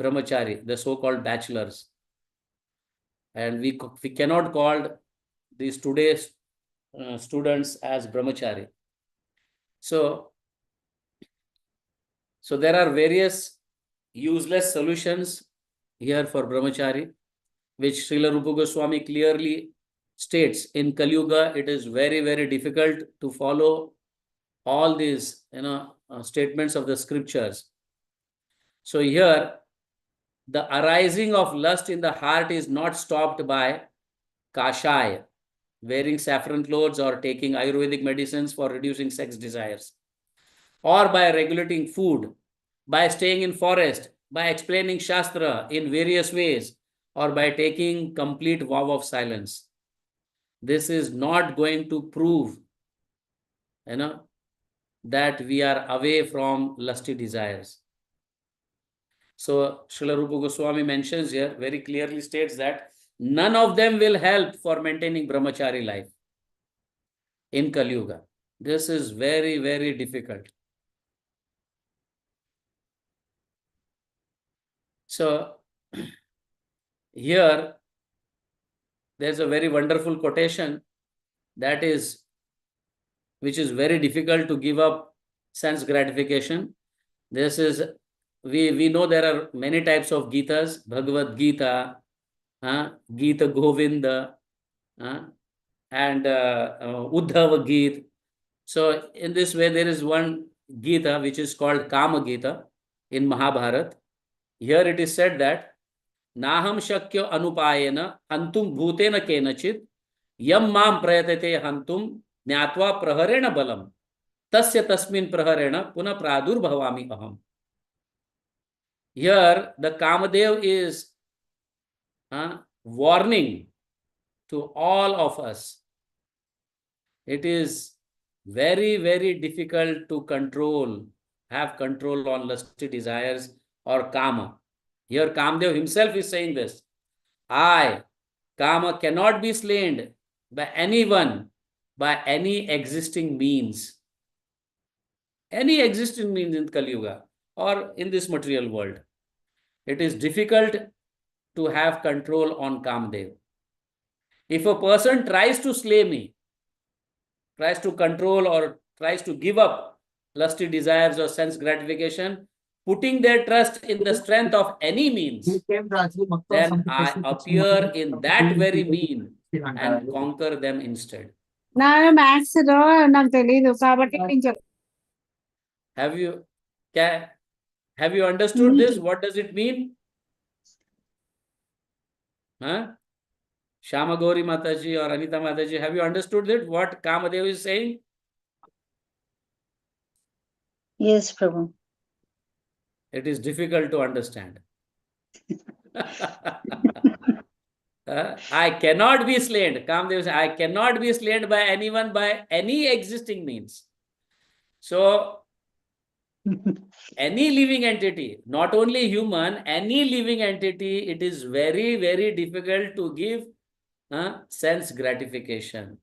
Speaker 10: brahmachari, the so-called bachelors. And we cannot call these today's students as brahmachari. So there are various useless solutions here for brahmachari, which Srila Rupa Goswami clearly states. In Kali Yuga, it is very, very difficult to follow all these statements of the scriptures. So here, the arising of lust in the heart is not stopped by kashaya, wearing saffron clothes or taking Ayurvedic medicines for reducing sex desires, or by regulating food, by staying in forest, by explaining Shastra in various ways, or by taking complete vow of silence. This is not going to prove, that we are away from lusty desires. So Srila Rupa Goswami mentions here, very clearly states that none of them will help for maintaining brahmachari life in Kali Yuga. This is very, very difficult. So here, there's a very wonderful quotation which is very difficult to give up sense gratification. This is, we know there are many types of Gitas, Bhagavad Gita, Gita Govinda, and Uddhava Gita. So in this way, there is one Gita which is called Kama Gita in Mahabharata. Here it is said that Naham Shakya Anupayena Hantum Bhutena Kenachit Yam Mam Prayatete Hantum Nyatva Praharena Balam Tasya Tasmin Praharena Puna Pradur Bhavami Aham. Here the Kamadev is warning to all of us. It is very, very difficult to have control on lusty desires or Kama. Here Kamadev himself is saying this. Kama cannot be slain by anyone by any existing means. Any existing means in Kali Yuga or in this material world. It is difficult to have control on Kamadev. If a person tries to slay me, tries to control or tries to give up lusty desires or sense gratification, putting their trust in the strength of any means, then I appear in that very mean and conquer them instead. Have you understood this? What does it mean? Shama Gauri Mataji or Anita Mataji, have you understood it? What Kamadev is saying?
Speaker 9: Yes, Prabhu.
Speaker 10: It is difficult to understand. I cannot be slain. Kamadev says, I cannot be slain by anyone by any existing means. So, any living entity, not only human, any living entity, it is very, very difficult to give sense gratification.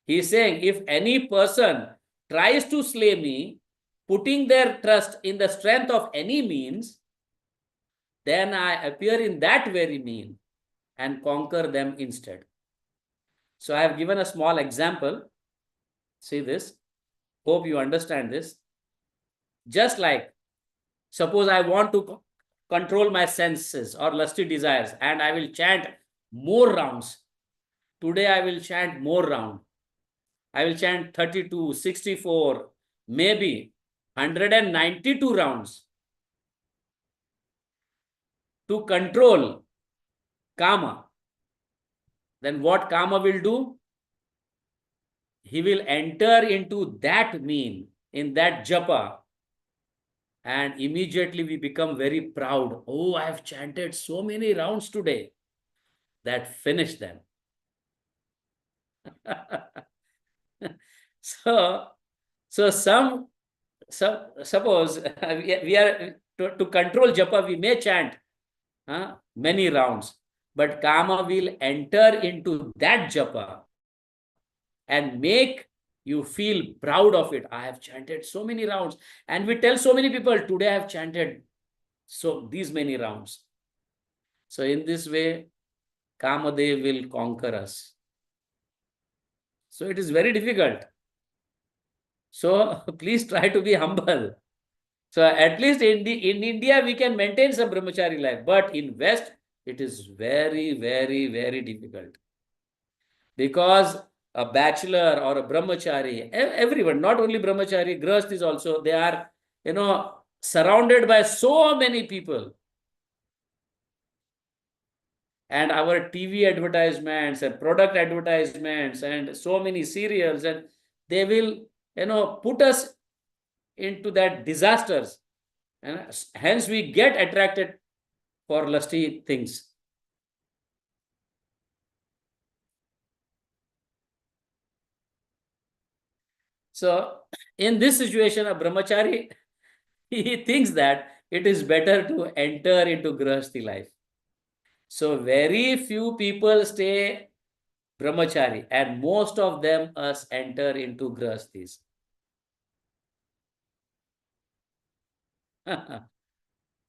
Speaker 10: He is saying, if any person tries to slay me, putting their trust in the strength of any means, then I appear in that very mean and conquer them instead. So I have given a small example. See this. Hope you understand this. Just like, suppose I want to control my senses or lusty desires and I will chant more rounds. Today I will chant more round. I will chant 32, 64, maybe 192 rounds to control Kama. Then what Kama will do? He will enter into that mean, in that japa, and immediately we become very proud. Oh, I have chanted so many rounds today. That finish them. So suppose we are to control japa, we may chant many rounds, but kama will enter into that japa and make you feel proud of it. I have chanted so many rounds, and we tell so many people, today I have chanted so these many rounds. So in this way, Kamadev will conquer us. So it is very difficult. So please try to be humble. So at least in India, we can maintain some brahmachari life, but in West, it is very, very, very difficult. Because a bachelor or a brahmachari, everyone, not only brahmachari, grahasthis also, they are, surrounded by so many people. And our TV advertisements and product advertisements and so many serials, and they will, put us into that disasters. And hence we get attracted for lusty things. So in this situation, a brahmachari, he thinks that it is better to enter into grahasthi life. So very few people stay brahmachari, and most of them us enter into grahasthis.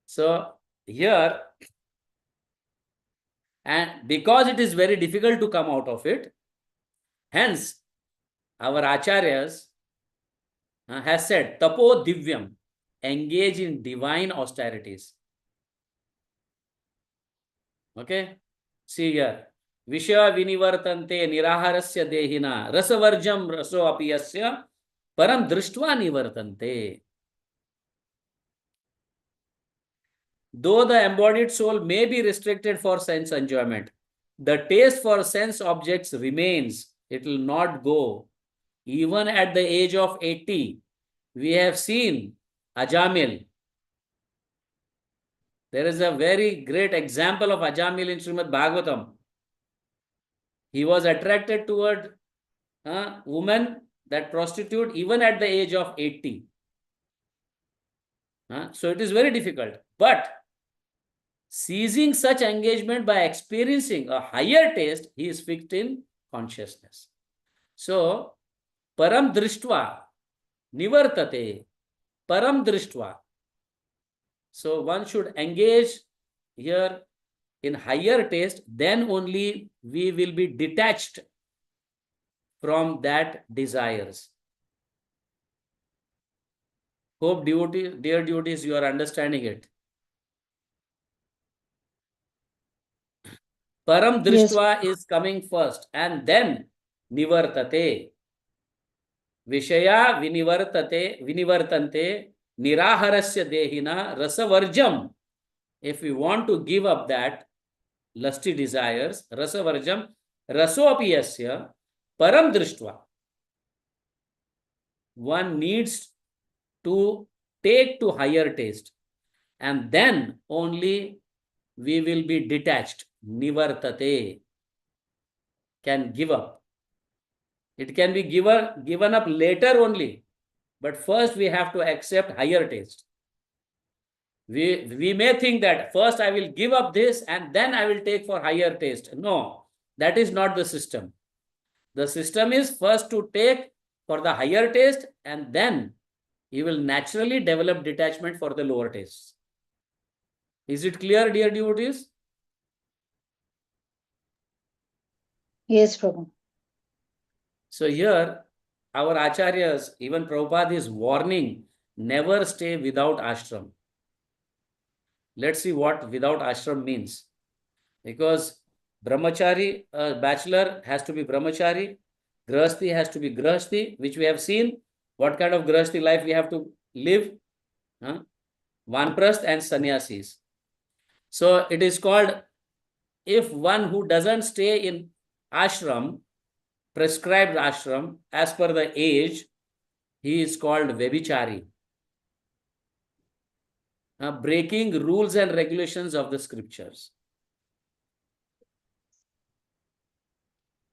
Speaker 10: So here, and because it is very difficult to come out of it, hence our acharyas has said, tapo divyam, engage in divine austerities. Okay, see here, Vishya vinivartante niraharasya dehina rasavarjam raso apiyasya param drishtva nivartante. Though the embodied soul may be restricted for sense enjoyment, the taste for sense objects remains. It will not go. Even at the age of 80, we have seen Ajamil. There is a very great example of Ajamil in Srimad Bhagavatam. He was attracted toward a woman, that prostitute, even at the age of 80. So it is very difficult. But seizing such engagement by experiencing a higher taste, he is fixed in consciousness. So, param drishtva nivartate, param drishtva. So one should engage here in higher taste, then only we will be detached from that desires. Hope dear devotees, you are understanding it. Param drishtva is coming first, and then nivartate. Vishaya vinivartante niraharasya dehina rasavarjam. If we want to give up that lusty desires, rasavarjam rasoapiyasya param drishtva. One needs to take to higher taste, and then only we will be detached. Nivartate, can give up. It can be given up later only, but first we have to accept higher taste. We may think that first I will give up this and then I will take for higher taste. No, that is not the system. The system is first to take for the higher taste, and then you will naturally develop detachment for the lower tastes. Is it clear, dear devotees?
Speaker 1: Yes, Prabhu.
Speaker 10: So here, our acharyas, even Prabhupada is warning, never stay without ashram. Let's see what without ashram means. Because brahmachari, bachelor has to be brahmachari, grahasthi has to be grahasthi, which we have seen. What kind of grahasthi life we have to live? Vanprasth and sannyasis. So it is called, if one who doesn't stay in ashram, prescribed ashram, as per the age, he is called Vebichari. breaking rules and regulations of the scriptures.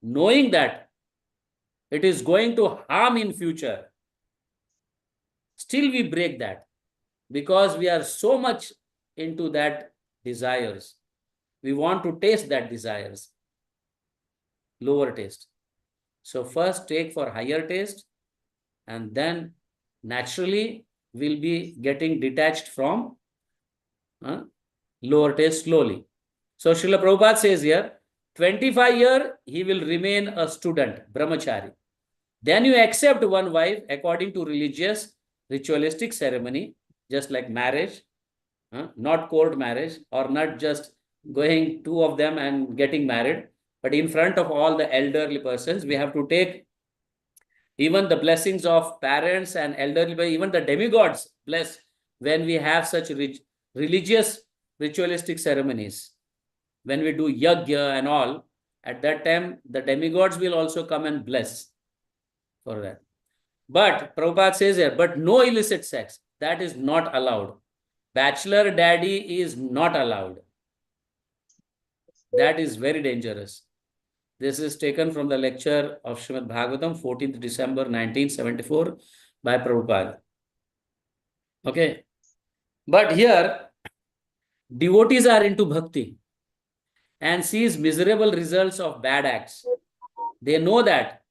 Speaker 10: Knowing that it is going to harm in future, still we break that because we are so much into that desires. We want to taste that desires, lower taste. So first take for higher taste, and then naturally we'll be getting detached from lower taste slowly. So Srila Prabhupada says here, 25 years he will remain a student, brahmachari. Then you accept one wife according to religious, ritualistic ceremony, just like marriage, not court marriage, or not just going two of them and getting married, but in front of all the elderly persons, we have to take even the blessings of parents and elderly, even the demigods bless when we have such religious, ritualistic ceremonies. When we do yajna and all, at that time, the demigods will also come and bless for that. But Prabhupada says here, but no illicit sex. That is not allowed. Bachelor daddy is not allowed. That is very dangerous. This is taken from the lecture of Srimad Bhagavatam, 14th December 1974 by Prabhupada. Okay. But here, devotees are into bhakti and sees miserable results of bad acts. They know that,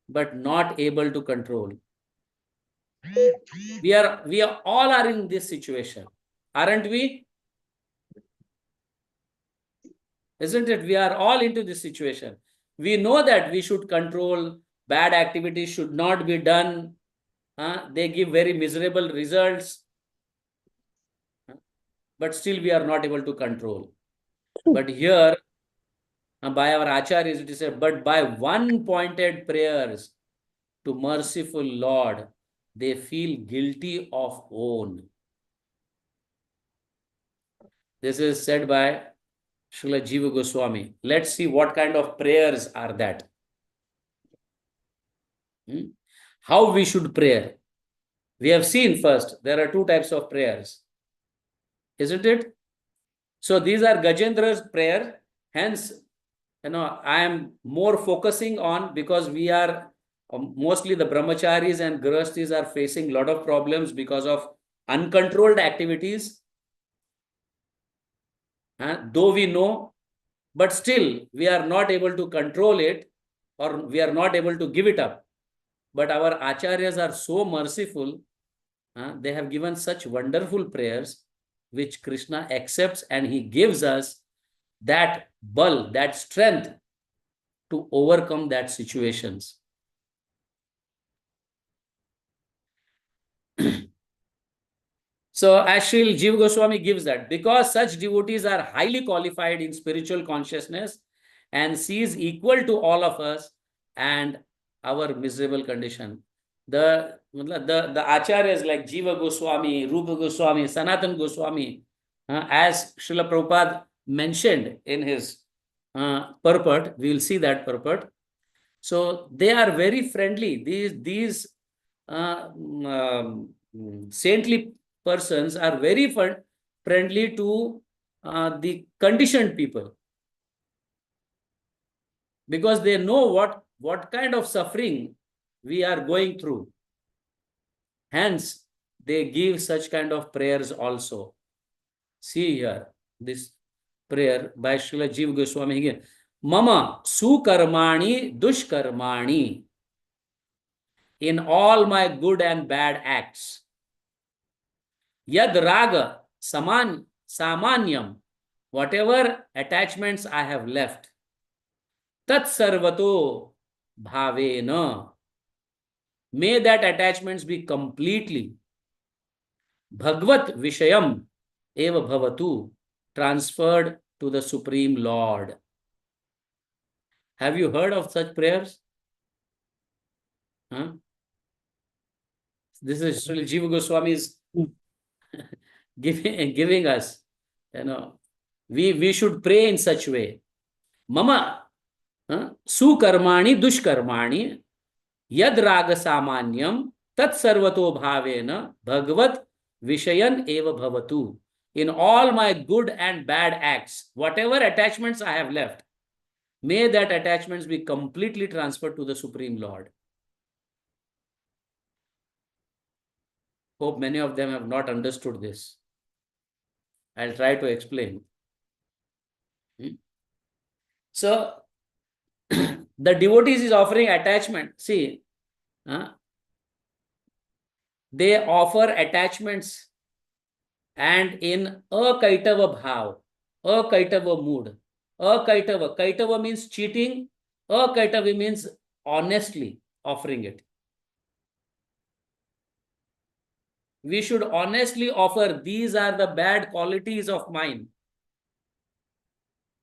Speaker 10: but not able to control. We are all are in this situation, aren't we? Isn't it? We are all into this situation. We know that we should control, bad activities should not be done. They give very miserable results. But still we are not able to control. But here, by our acharyas, it is said, but by one pointed prayers to merciful Lord, they feel guilty of own. This is said by Srila Jiva Goswami. Let's see what kind of prayers are that. How we should pray. We have seen first, there are two types of prayers. Isn't it? So these are Gajendra's prayer. Hence, I am more focusing on, because we are mostly the brahmacharis and grihasthis are facing a lot of problems because of uncontrolled activities. Though we know, but still we are not able to control it, or we are not able to give it up. But our acharyas are so merciful. They have given such wonderful prayers, which Krishna accepts, and he gives us that bal, that strength to overcome that situations. So as Srila Jiva Goswami gives that, because such devotees are highly qualified in spiritual consciousness and sees equal to all of us and our miserable condition. The acharyas like Jiva Goswami, Rupa Goswami, Sanatan Goswami, as Srila Prabhupada mentioned in his purport, we will see that purport. So they are very friendly. These saintly persons are very friendly to the conditioned people, because they know what kind of suffering we are going through. Hence, they give such kind of prayers also. See here, this prayer by Srila Jiva Goswami again. Mama sukarmani dushkarmani. In all my good and bad acts. Yad raga samanyam. Whatever attachments I have left. Tat sarvato bhavena. May that attachments be completely Bhagvat Vishayam eva bhavatu, transferred to the Supreme Lord. Have you heard of such prayers? This is Srila Jiva Goswami's giving us. We should pray in such way. Mama sukarmani dushkarmani yad raga samanyam tat sarvato bhavena bhagavat Vishayan eva bhavatu. In all my good and bad acts, whatever attachments I have left, may that attachments be completely transferred to the Supreme Lord. Hope many of them have not understood this. I'll try to explain. So, the devotees is offering attachment. See, they offer attachments and in akaitava bhav, akaitava mood. Kaitava means cheating. Akaitava means honestly offering it. We should honestly offer, these are the bad qualities of mine.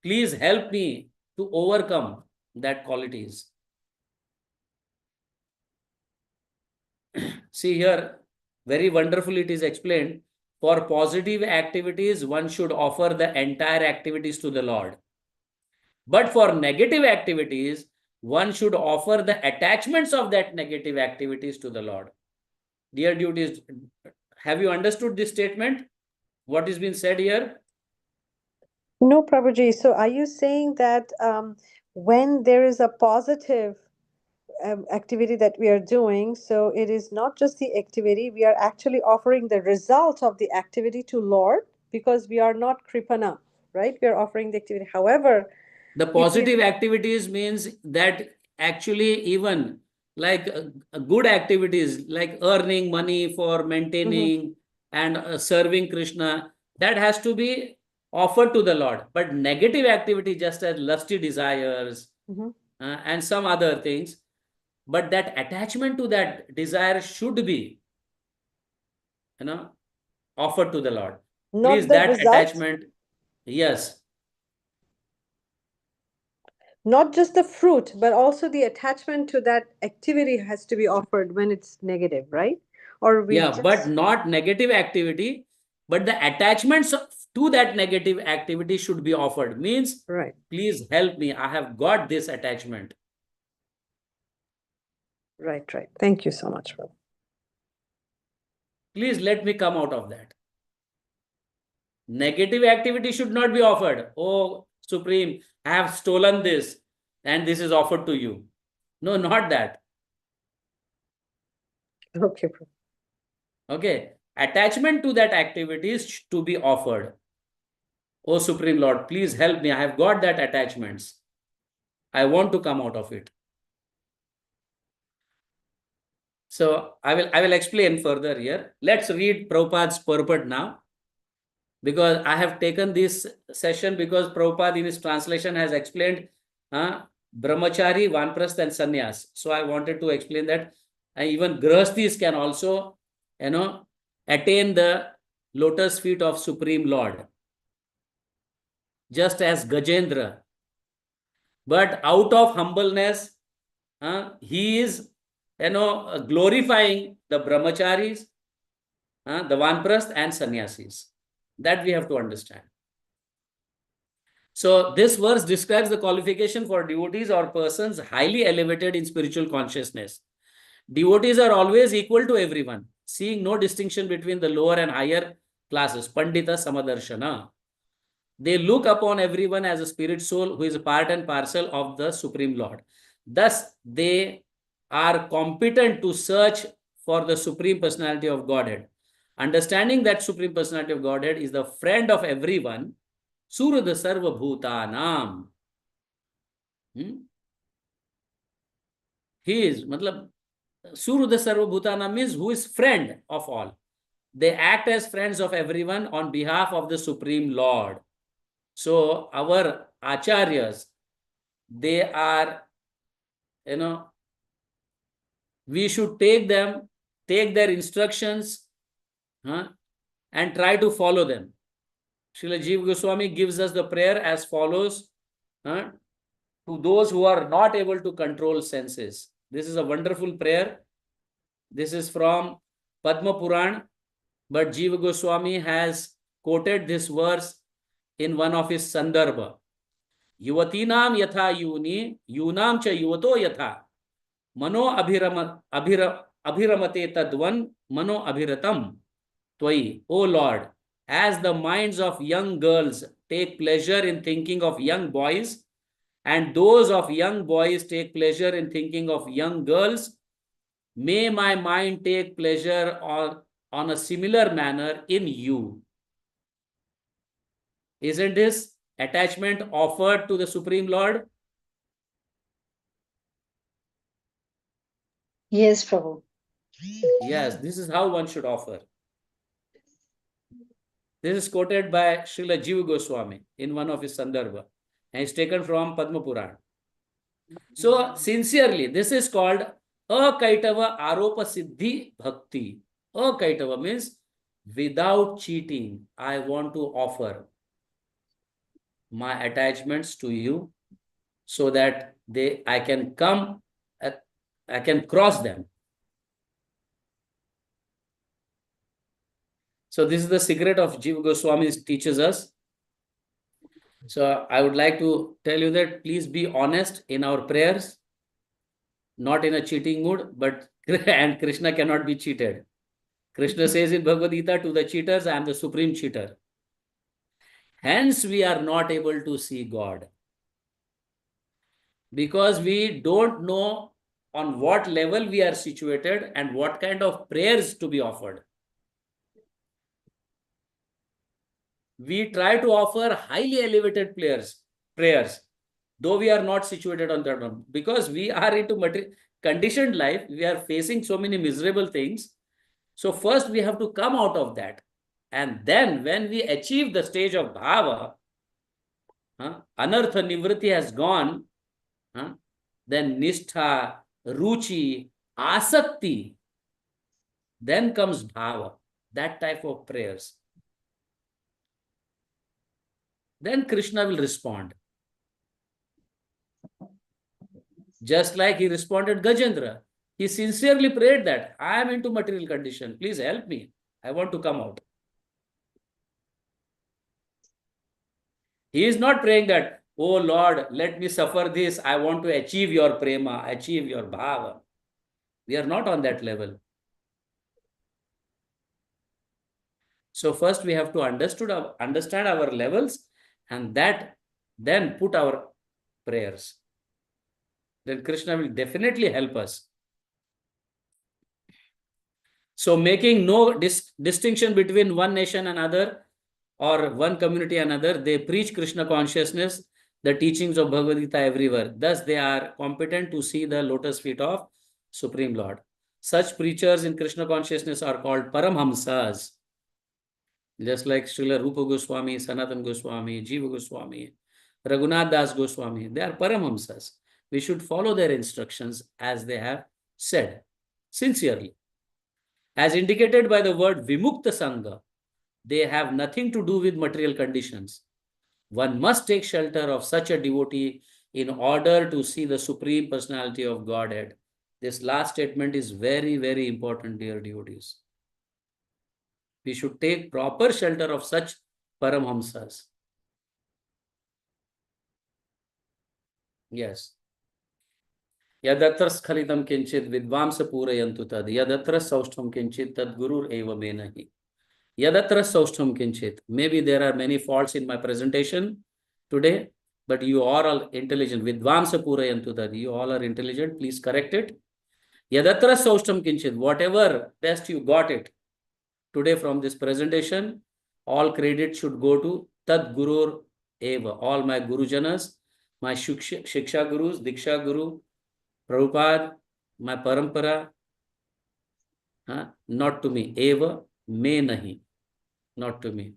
Speaker 10: Please help me to overcome that qualities. See here, very wonderful it is explained. For positive activities, one should offer the entire activities to the Lord. But for negative activities, one should offer the attachments of that negative activities to the Lord. Dear devotees, have you understood this statement? What is being said here?
Speaker 11: No, Prabhuji. So are you saying that when there is a positive activity that we are doing, so it is not just the activity, we are actually offering the result of the activity to Lord, because we are not kripana, right? We are offering the activity. However,
Speaker 10: the positive activities means that actually even like good activities like earning money for maintaining and serving Krishna, that has to be offered to the Lord. But negative activity, just as lusty desires and some other things, but that attachment to that desire should be, offered to the Lord.
Speaker 11: Not
Speaker 10: Please,
Speaker 11: the
Speaker 10: that
Speaker 11: result?
Speaker 10: attachment, yes.
Speaker 11: Not just the fruit, but also the attachment to that activity has to be offered when it's negative, right? Or we
Speaker 10: Yeah, but not negative activity, but the attachments to that negative activity should be offered. Means,
Speaker 11: right.
Speaker 10: Please help me. I have got this attachment.
Speaker 11: Right, right. Thank you so much, Prabhu.
Speaker 10: Please let me come out of that. Negative activity should not be offered. Oh, Supreme, I have stolen this and this is offered to you. No, not that.
Speaker 11: Okay, Prabhu.
Speaker 10: Okay. Attachment to that activity is to be offered. Oh, Supreme Lord, please help me. I have got that attachments. I want to come out of it. So I will explain further here. Let's read Prabhupada's purport now. Because I have taken this session because Prabhupada in his translation has explained Brahmachari, Vanprasth and Sannyas. So I wanted to explain that even Grahasthis can also, attain the lotus feet of Supreme Lord. Just as Gajendra. But out of humbleness, he is, glorifying the Brahmacharis, the Vanprasth and Sannyasis. That we have to understand. So this verse describes the qualification for devotees or persons highly elevated in spiritual consciousness. Devotees are always equal to everyone, seeing no distinction between the lower and higher classes. Pandita Samadarshana. They look upon everyone as a spirit soul who is a part and parcel of the Supreme Lord. Thus, they are competent to search for the Supreme Personality of Godhead. Understanding that Supreme Personality of Godhead is the friend of everyone, Surada Sarva Bhutanam. He is, Surada Sarva Bhutanam means who is friend of all. They act as friends of everyone on behalf of the Supreme Lord. So our acharyas, they are, we should take their instructions and try to follow them. Srila Jiva Goswami gives us the prayer as follows to those who are not able to control senses. This is a wonderful prayer. This is from Padma Puran, but Jiva Goswami has quoted this verse in one of his Sandarbha. Yuvatinam yatha yuni, yunam cha yuvato yatha, mano abhiramate tadvan, mano abhiratam. Twai. O Lord, as the minds of young girls take pleasure in thinking of young boys, and those of young boys take pleasure in thinking of young girls, may my mind take pleasure on a similar manner in you. Isn't this attachment offered to the Supreme Lord?
Speaker 1: Yes, Prabhu.
Speaker 10: Yes, this is how one should offer. This is quoted by Srila Jiva Goswami in one of his Sandarbha, and it's taken from Padma Purana. So, sincerely, this is called Akaitava Aropa Siddhi Bhakti. Akaitava means without cheating, I want to offer my attachments to you so that I can cross them. So this is the secret of Jiva Goswami teaches us. So I would like to tell you that please be honest in our prayers, not in a cheating mood, but and Krishna cannot be cheated. Krishna says in Bhagavad Gita, to the cheaters, I am the supreme cheater. Hence, we are not able to see God. Because we don't know on what level we are situated and what kind of prayers to be offered. We try to offer highly elevated prayers, though we are not situated on that one. Because we are into conditioned life, we are facing so many miserable things. So first we have to come out of that. And then when we achieve the stage of bhava, anartha nivritti has gone, then nishtha, ruchi, asakti, then comes bhava, that type of prayers. Then Krishna will respond. Just like he responded Gajendra. He sincerely prayed that, I am into material condition. Please help me. I want to come out. He is not praying that, oh Lord, let me suffer this. I want to achieve your prema, achieve your bhava. We are not on that level. So first we have to understand our levels, and then put our prayers. Then Krishna will definitely help us. So making no distinction between one nation and another, or one community and another, they preach Krishna consciousness, the teachings of Bhagavad Gita everywhere. Thus they are competent to see the lotus feet of Supreme Lord. Such preachers in Krishna consciousness are called Paramhamsas. Just like Srila Rupa Goswami, Sanatan Goswami, Jiva Goswami, Raghunath Das Goswami, they are Paramhamsas. We should follow their instructions as they have said, sincerely. As indicated by the word Vimukta Sangha, they have nothing to do with material conditions. One must take shelter of such a devotee in order to see the Supreme Personality of Godhead. This last statement is very, very important, dear devotees. We should take proper shelter of such Paramhamsas. Yes. Yadatra skhalitam kinchit vidvamsa purayantu tad. Yadatra saushtam kinchit tad gurur eva menahi. Yadatra saushtam kinchit. Maybe there are many faults in my presentation today, but you are all intelligent. Vidvamsa purayantu tad. You all are intelligent. Please correct it. Yadatra saushtam kinchit. Whatever best you got it today from this presentation, all credit should go to Tad Gurur Eva. All my Gurujanas, my Shiksha Gurus, Diksha Guru, Prabhupada, my Parampara, not to me. Eva, me nahi. Not to me.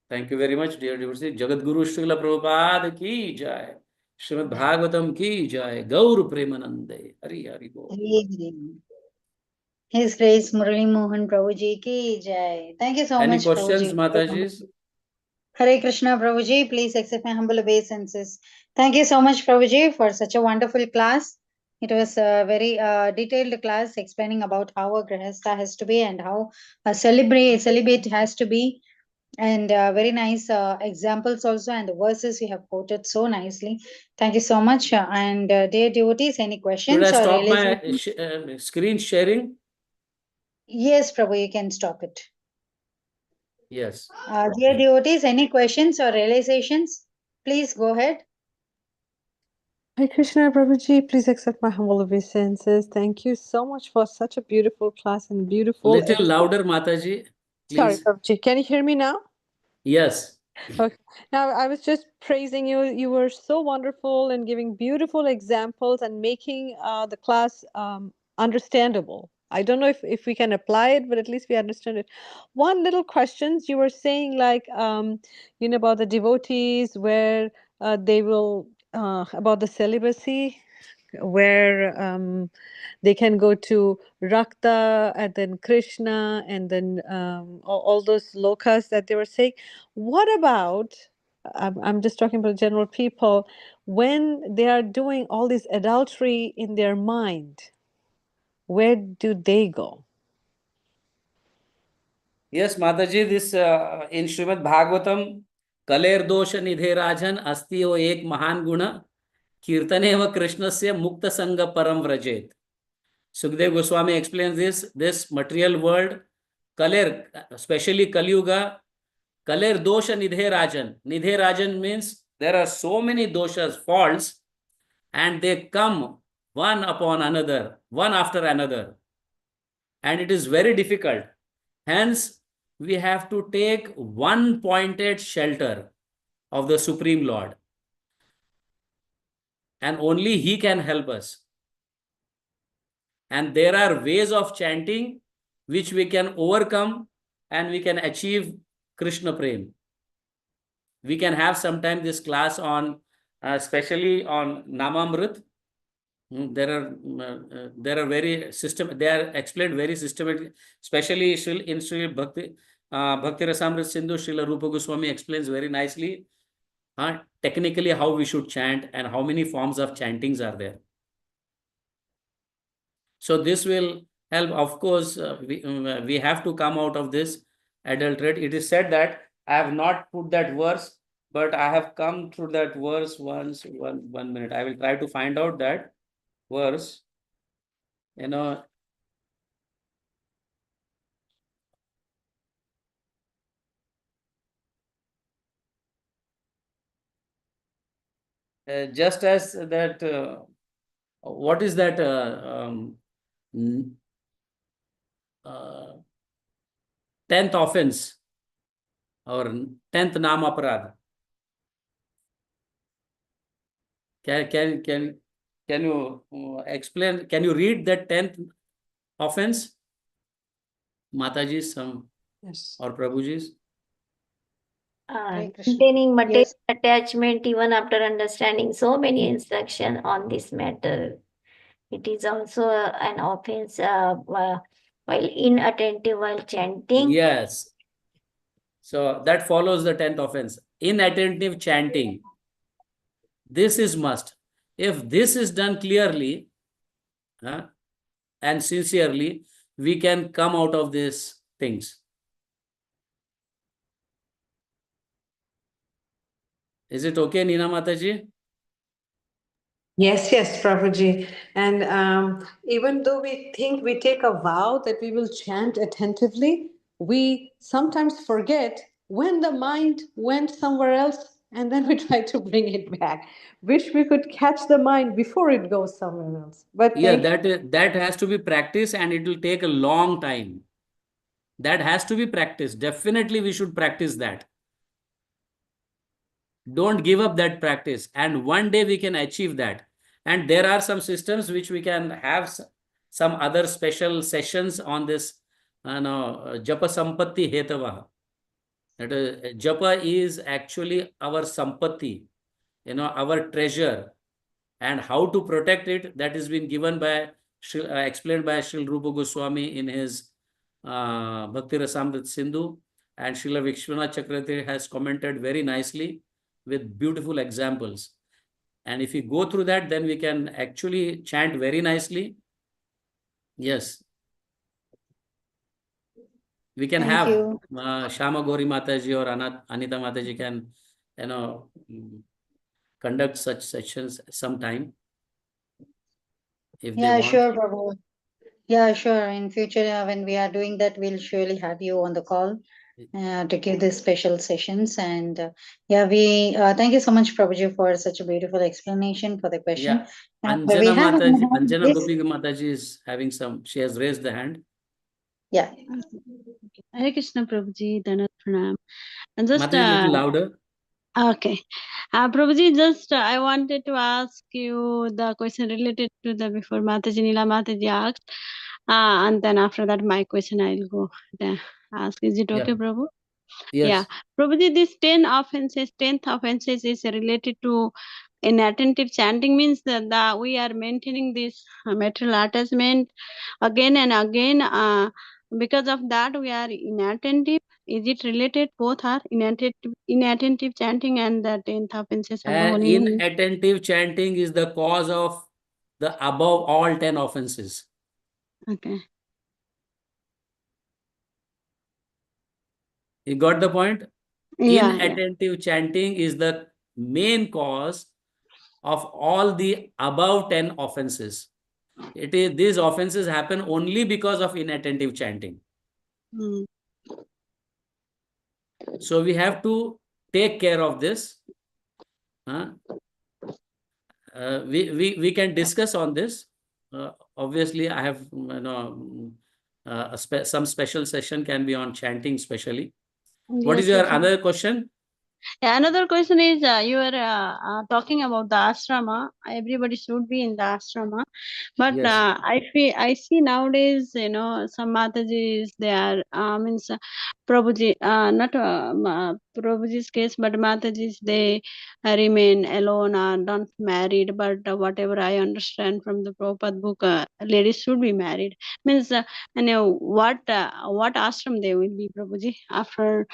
Speaker 10: Thank you very much, dear devotees. Jagat Guru Srila Prabhupada ki jai. Srimad Bhagavatam ki jai. Gaur Premanande. Hari Hari Bol.
Speaker 1: His Grace Muralimohan Prabhuji ki jai. Thank you so
Speaker 10: Any
Speaker 1: much,
Speaker 10: questions,
Speaker 1: Prabhuji.
Speaker 10: Mataji?
Speaker 1: Hare Krishna, Prabhuji. Please accept my humble obeisances. Thank you so much, Prabhuji, for such a wonderful class. It was a very detailed class explaining about how a grihastha has to be and how a celibate has to be. And very nice examples also, and the verses you have quoted so nicely. Thank you so much. And dear devotees, any
Speaker 10: Should
Speaker 1: questions
Speaker 10: I
Speaker 1: or
Speaker 10: stop my
Speaker 1: realizations?
Speaker 10: screen sharing?
Speaker 1: Yes, Prabhu, you can stop it.
Speaker 10: Yes.
Speaker 1: Dear devotees, any questions or realizations? Please go ahead.
Speaker 11: Hare Krishna, Prabhuji, please accept my humble obeisances. Thank you so much for such a beautiful class and beautiful.
Speaker 10: Little louder, Mataji,
Speaker 11: Sorry,
Speaker 10: please.
Speaker 11: Prabhuji, can you hear me now?
Speaker 10: Yes.
Speaker 11: Okay. Now, I was just praising you. You were so wonderful and giving beautiful examples and making the class understandable. I don't know if we can apply it, but at least we understand it. One little questions you were saying, like, about the devotees where they will, about the celibacy, where they can go to Rakta and then Krishna and then all those lokas that they were saying. What about, I'm just talking about general people, when they are doing all this adultery in their mind, where do they go?
Speaker 10: Yes, Mataji, this in Srimad Bhagavatam, Kaler dosha nidhe rajan asti o ek mahan guna kirtaneva krishnasya mukta sangha param vrajet. Sukdev Goswami explains this material world, Kaler, especially Kali Yuga, Kaler dosha nidhe rajan. Nidhe rajan means there are so many doshas, faults, and they come one upon another, one after another. And it is very difficult. Hence, we have to take one pointed shelter of the Supreme Lord. And only He can help us. And there are ways of chanting which we can overcome and we can achieve Krishna Prem. We can have sometime this class on, especially on Namamrit. There are very they are explained very systematically, especially in Sri Bhakti Rasamrit Sindhu. Srila Rupa Goswami explains very nicely technically how we should chant and how many forms of chantings are there. So this will help. Of course, we have to come out of this adulterate. It is said that I have not put that verse, but I have come through that verse once. One minute. I will try to find out that verse. Just as that, what is that 10th offense or 10th Nam Aparad? Can you explain? Can you read that 10th offense, Mataji,
Speaker 11: Yes.
Speaker 10: or Prabhuji's?
Speaker 2: Maintaining material
Speaker 1: Yes.
Speaker 2: attachment even after understanding so many instructions on this matter. It is also an offense while inattentive while chanting.
Speaker 10: Yes. So that follows the 10th offense. Inattentive chanting. This is must. If this is done clearly and sincerely, we can come out of these things. Is it okay, Nina Mataji?
Speaker 11: Yes, Prabhuji. And even though we think we take a vow that we will chant attentively, we sometimes forget when the mind went somewhere else and then we try to bring it back. Wish we could catch the mind before it goes somewhere else. But
Speaker 10: Yeah, that has to be practiced and it will take a long time. That has to be practiced. Definitely we should practice that. Don't give up that practice. And one day we can achieve that. And there are some systems which we can have some other special sessions on this. Japa Sampatti Hetava. That is, Japa is actually our Sampatti, our treasure. And how to protect it, that has been given by, explained by Srila Rupa Goswami in his Bhakti Rasamrit Sindhu. And Srila Vishwanath Chakravarti has commented very nicely with beautiful examples. And if we go through that, then we can actually chant very nicely. Yes. We can
Speaker 1: Thank
Speaker 10: have
Speaker 1: you.
Speaker 10: Shama Gauri Mataji or Anita Mataji can, conduct such sessions sometime if they want.
Speaker 1: Sure, Prabhu. Yeah, sure. In future, when we are doing that, we'll surely have you on the call to give these special sessions. And yeah, we thank you so much, Prabhuji, for such a beautiful explanation for the question.
Speaker 10: Yeah.
Speaker 1: And
Speaker 10: Anjana
Speaker 1: we have
Speaker 10: Mataji, Anjana
Speaker 1: this.
Speaker 10: Gopi Mataji is having some, she has raised the hand.
Speaker 1: Yeah.
Speaker 12: Hare Krishna Prabhuji, Dhanat Pranam. And just
Speaker 10: Mataji, little louder.
Speaker 12: okay. Prabhuji, just I wanted to ask you the question related to the before Mataji Nila Mataji asked. And then after that, my question I'll go ask. Is it okay,
Speaker 10: Yeah.
Speaker 12: Prabhu?
Speaker 10: Yes.
Speaker 12: Yeah. Prabhuji, this 10th offenses is related to inattentive chanting, means that we are maintaining this material attachment again and again. Because of that, we are inattentive. Is it related? Both are inattentive chanting and the 10th offenses of the holy name.
Speaker 10: Inattentive chanting is the cause of the above all 10 offenses.
Speaker 12: Okay.
Speaker 10: You got the point?
Speaker 12: Yeah,
Speaker 10: Inattentive chanting is the main cause of all the above 10 offenses. It is, these offenses happen only because of inattentive chanting.
Speaker 12: Mm.
Speaker 10: So we have to take care of this. We can discuss on this. Obviously, I have some special session can be on chanting specially. What is
Speaker 12: Yes,
Speaker 10: your
Speaker 12: yes.
Speaker 10: other question?
Speaker 12: Yeah, another question is you were talking about the ashrama. Everybody should be in the ashrama, but
Speaker 10: Yes.
Speaker 12: I see nowadays, some Matajis, they are means Prabhuji, not Prabhuji's case, but Matajis, they remain alone or not married. But whatever I understand from the Prabhupada book, ladies should be married. Means what ashram they will be, Prabhuji, after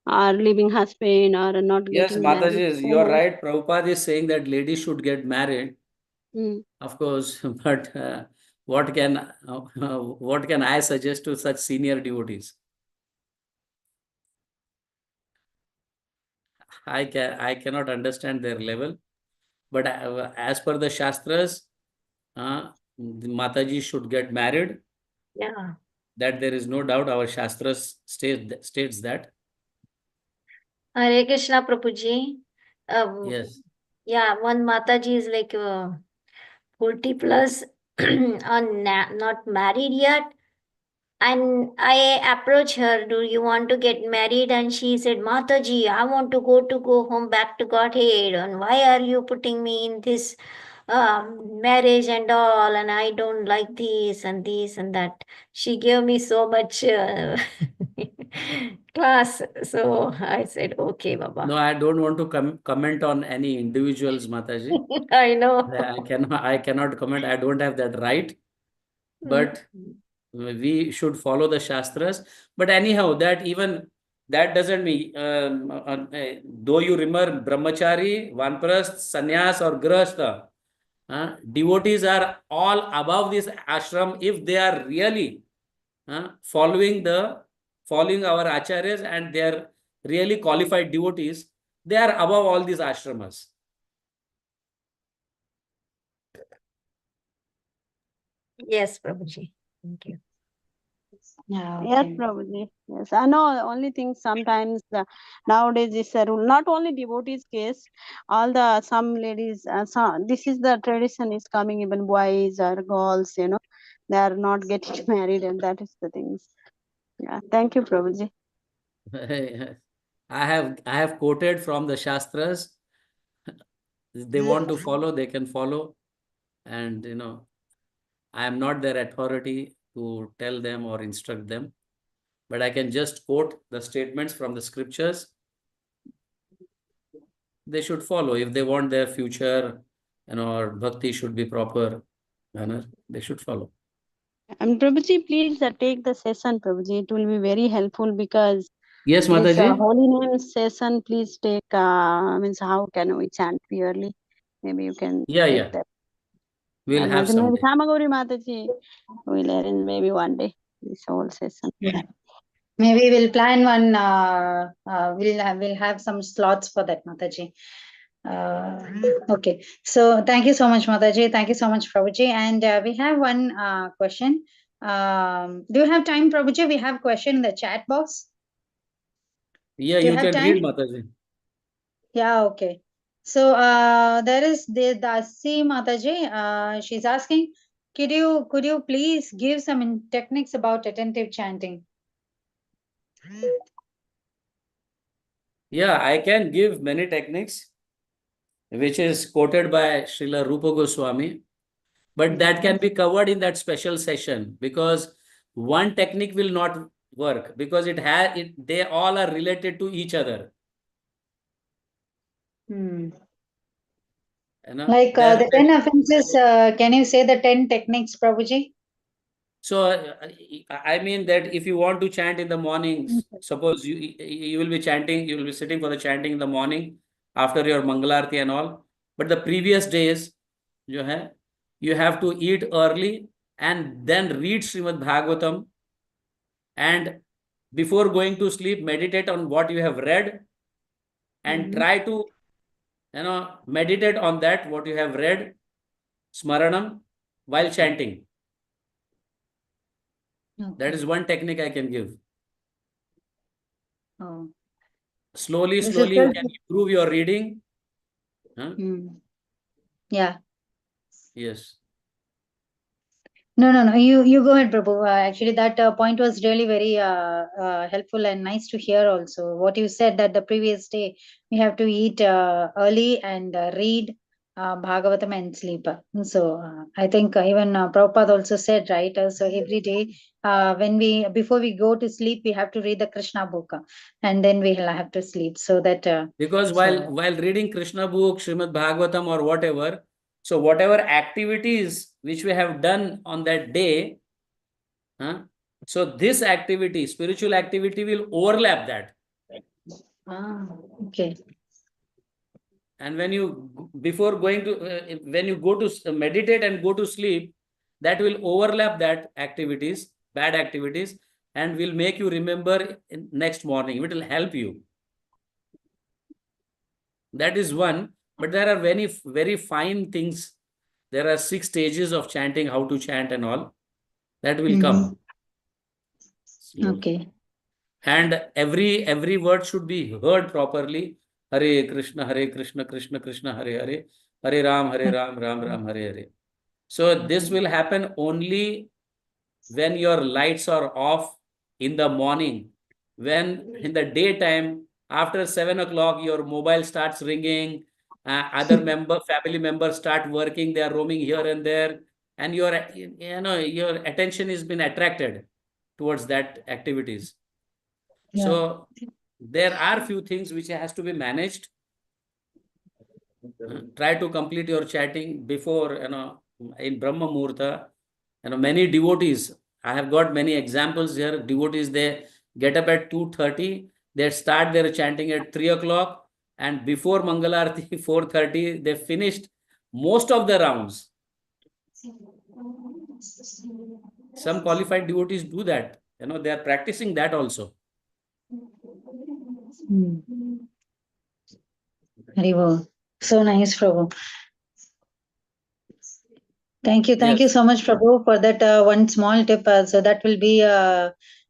Speaker 12: or leaving husband or not
Speaker 10: Yes,
Speaker 12: getting married.
Speaker 10: Mataji, you are right. Prabhupada is saying that ladies should get married. Of course, but what can I suggest to such senior devotees? I cannot understand their level, but as per the Shastras, the Mataji should get married.
Speaker 2: Yeah.
Speaker 10: That there is no doubt. Our Shastras states that.
Speaker 2: Hare Krishna Prabhuji.
Speaker 10: Yes.
Speaker 2: Yeah, one Mataji is like 40 plus not married yet. And I approached her, do you want to get married? And she said, Mataji, I want to go home back to Godhead. And why are you putting me in this marriage and all? And I don't like this and that. She gave me so much class. So I said, okay, Baba.
Speaker 10: No, I don't want to comment on any individuals, Mataji.
Speaker 2: I know.
Speaker 10: I cannot comment. I don't have that right. But we should follow the Shastras. But anyhow, that doesn't mean, though you remember Brahmachari, Vanprasth, Sannyas or Grahastha, devotees are all above this ashram if they are really following our acharyas and they are really qualified devotees. They are above all these ashramas.
Speaker 2: Yes, Prabhuji. Thank you.
Speaker 1: Yeah, okay.
Speaker 12: Yes, Prabhuji. Yes, I know. The only thing sometimes nowadays is a rule. Not only devotees case, all the some ladies. This is the tradition is coming. Even boys or girls, they are not getting married, and that is the things. Yeah. Thank you, Prabhuji.
Speaker 10: I have quoted from the Shastras. They want to follow, they can follow, and I am not their authority to tell them or instruct them, but I can just quote the statements from the scriptures. They should follow if they want their future, or bhakti should be proper manner. They should follow.
Speaker 12: And Prabhuji, please take the session, Prabhuji. It will be very helpful because
Speaker 10: yes,
Speaker 12: this
Speaker 10: Mataji.
Speaker 12: holy name session. Please take. Means how can we chant purely? Maybe you can take that.
Speaker 10: We'll have some.
Speaker 12: Maybe Kamagori Mataji will arrange maybe one day this whole session.
Speaker 1: Yeah. Maybe we'll plan one. We'll have some slots for that, Mataji. Okay. So thank you so much, Mataji. Thank you so much, Prabhuji. And we have one question. Do you have time, Prabhuji? We have question in the chat box.
Speaker 10: Yeah,
Speaker 1: Do you
Speaker 10: you
Speaker 1: have
Speaker 10: can
Speaker 1: time?
Speaker 10: read, Mataji.
Speaker 1: Yeah, okay. So there is the Dasi Mataji. She's asking, could you please give some techniques about attentive chanting?
Speaker 10: Yeah, I can give many techniques, which is quoted by Srila Rupa Goswami, but that can be covered in that special session, because one technique will not work, because they all are related to each other.
Speaker 1: Hmm.
Speaker 10: You know,
Speaker 1: Like the 10 offenses, can you say the 10 techniques, Prabhuji?
Speaker 10: So I mean that if you want to chant in the morning, suppose you will be chanting, you will be sitting for the chanting in the morning after your Mangalarti and all. But the previous days, you have to eat early and then read Srimad Bhagavatam, and before going to sleep, meditate on what you have read and try to meditate on that what you have read, Smaranam, while chanting. That is one technique I can give.
Speaker 1: Oh.
Speaker 10: Slowly,
Speaker 1: This is
Speaker 10: slowly you
Speaker 1: good.
Speaker 10: can improve your reading.
Speaker 1: Yeah.
Speaker 10: Yes.
Speaker 1: No. You go ahead, Prabhu. Actually, that point was really very helpful and nice to hear also. What you said that the previous day we have to eat early and read Bhagavatam and sleep. So I think even Prabhupada also said, right? So every day before we go to sleep, we have to read the Krishna book and then we'll have to sleep. So that
Speaker 10: because while reading Krishna book, Srimad Bhagavatam or whatever, so whatever activities which we have done on that day, so this activity, spiritual activity, will overlap that.
Speaker 1: Okay.
Speaker 10: And when you before going to when you go to meditate and go to sleep, that will overlap that activities, bad activities, and will make you remember next morning. It will help you. That is one. But there are very, very fine things. There are 6 stages of chanting, how to chant and all. That will come. Slowly.
Speaker 1: Okay.
Speaker 10: And every word should be heard properly. Hare Krishna, Krishna Krishna, Hare Hare, Hare Ram, Ram Ram, Hare Hare. So this will happen only when your lights are off in the morning. When in the daytime, after 7 o'clock, your mobile starts ringing, other family members start working, they are roaming here and there, and your attention has been attracted towards that activities.
Speaker 1: Yeah.
Speaker 10: So there are few things which has to be managed. Try to complete your chanting before, in Brahma Muhurta. Many devotees, I have got many examples here. Devotees, they get up at 2:30, they start their chanting at 3 o'clock, and before Mangalarti 4:30, they finished most of the rounds. Some qualified devotees do that. They are practicing that also.
Speaker 1: Haribo. So nice, Prabhu. Thank you so much, Prabhu, for that one small tip. So that will be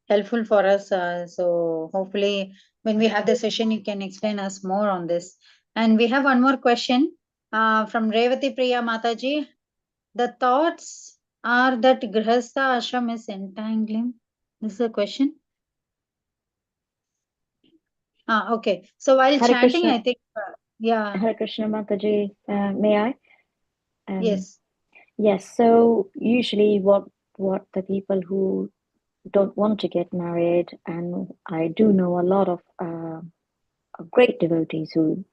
Speaker 1: helpful for us. So hopefully, when we have the session, you can explain us more on this. And we have one more question from Revati Priya Mataji. The thoughts are that Grihastha ashram is entangling. This is the question. Okay. So while
Speaker 3: Hare
Speaker 1: chanting,
Speaker 3: Krishna.
Speaker 1: I think, yeah.
Speaker 3: Hare Krishna Mataji, may I?
Speaker 1: Yes.
Speaker 3: Yes. So usually, what the people who don't want to get married, and I do know a lot of great devotees who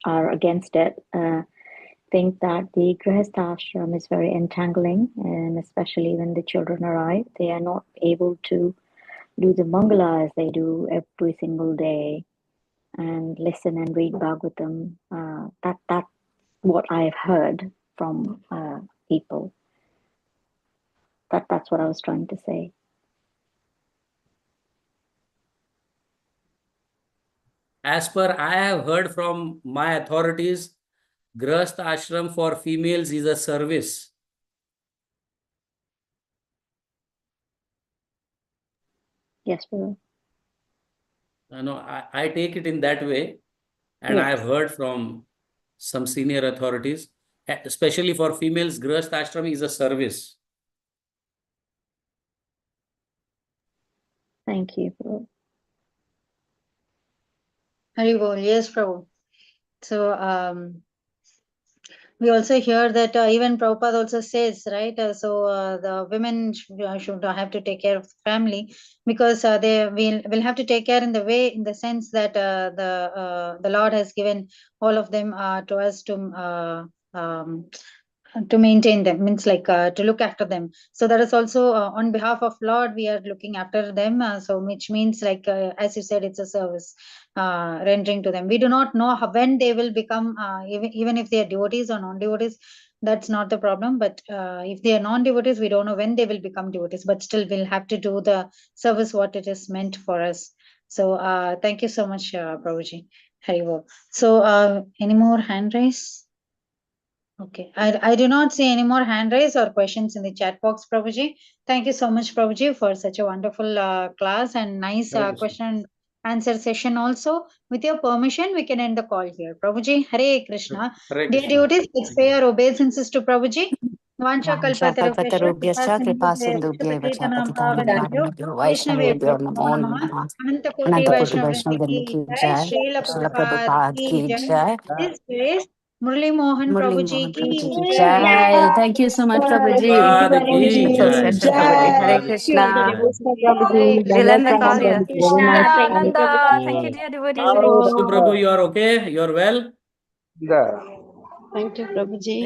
Speaker 3: are against it, think that the Grihastha ashram is very entangling, and especially when the children arrive, they are not able to do the Mangala as they do every single day and listen and read Bhagavatam. That's what I've heard from people. That's what I was trying to say.
Speaker 10: As per I have heard from my authorities, Grihastha ashram for females is a service.
Speaker 3: Yes, Prabhu.
Speaker 10: I take it in that way, and I have heard from some senior authorities, especially for females, Grihastha Ashram is a service.
Speaker 3: Thank you, Prabhu.
Speaker 1: Hari Bol. Yes, Prabhu. So, we also hear that even Prabhupada also says, right? The women should have to take care of the family, because they will have to take care in the sense that the Lord has given all of them to us to maintain them, means like to look after them. So that is also on behalf of Lord we are looking after them. So which means like as you said, it's a service rendering to them. We do not know when they will become even if they are devotees or non-devotees, that's not the problem. But if they are non-devotees, we don't know when they will become devotees, but still we'll have to do the service what it is meant for us. So thank you so much, Prabhuji. Hari Bol. So any more hand raise? Okay, I do not see any more hand raise or questions in the chat box, Prabhuji. Thank you so much, Prabhuji, for such a wonderful class and nice question and answer session also. With your permission, we can end the call here. Prabhuji, Hare Krishna.
Speaker 10: Hare
Speaker 1: Dear
Speaker 10: Krishna.
Speaker 1: devotees, let's pay our obeisances to Prabhuji. Vansha kalpatarubhyascha
Speaker 6: Kalpatarubhyascha
Speaker 1: kripa sindhubhya
Speaker 6: kripasindhubhyeva
Speaker 1: patitanam
Speaker 6: pavanebhyo
Speaker 1: pavanebhyo
Speaker 6: Vaishnavebhyo
Speaker 1: Vaishnavebhyo
Speaker 6: namo
Speaker 1: namo namah.
Speaker 6: namah.
Speaker 1: Ananta Koti
Speaker 6: Anantakoti
Speaker 1: Vaishnavrinda
Speaker 6: Vaishnavrinda
Speaker 1: ki
Speaker 6: ki
Speaker 1: jai,
Speaker 6: jai,
Speaker 1: Srila
Speaker 6: Srila
Speaker 1: Prabhupada
Speaker 6: Prabhupada
Speaker 1: ki
Speaker 6: ki
Speaker 1: jai.
Speaker 6: jai,
Speaker 1: This is Muralimohan Prabhuji
Speaker 6: Muralimohan
Speaker 1: ki
Speaker 6: Prabhuji ki
Speaker 1: jai.
Speaker 6: jai. Thank you so much, Prabhuji.
Speaker 10: Prabhupada ki jai.
Speaker 6: Prabhuji.
Speaker 10: Prabhupada
Speaker 6: Hare
Speaker 10: ki
Speaker 6: Krishna.
Speaker 1: Hare
Speaker 6: We'll end the call
Speaker 1: Krishna.
Speaker 6: here.
Speaker 2: Krishna, thank you,
Speaker 6: Nityananda. Thank you,
Speaker 2: Prabhuji.
Speaker 6: dear devotees. Hare
Speaker 10: So,
Speaker 6: Krishna.
Speaker 10: Prabhu, you are okay? You are well?
Speaker 12: Thank you, Prabhuji.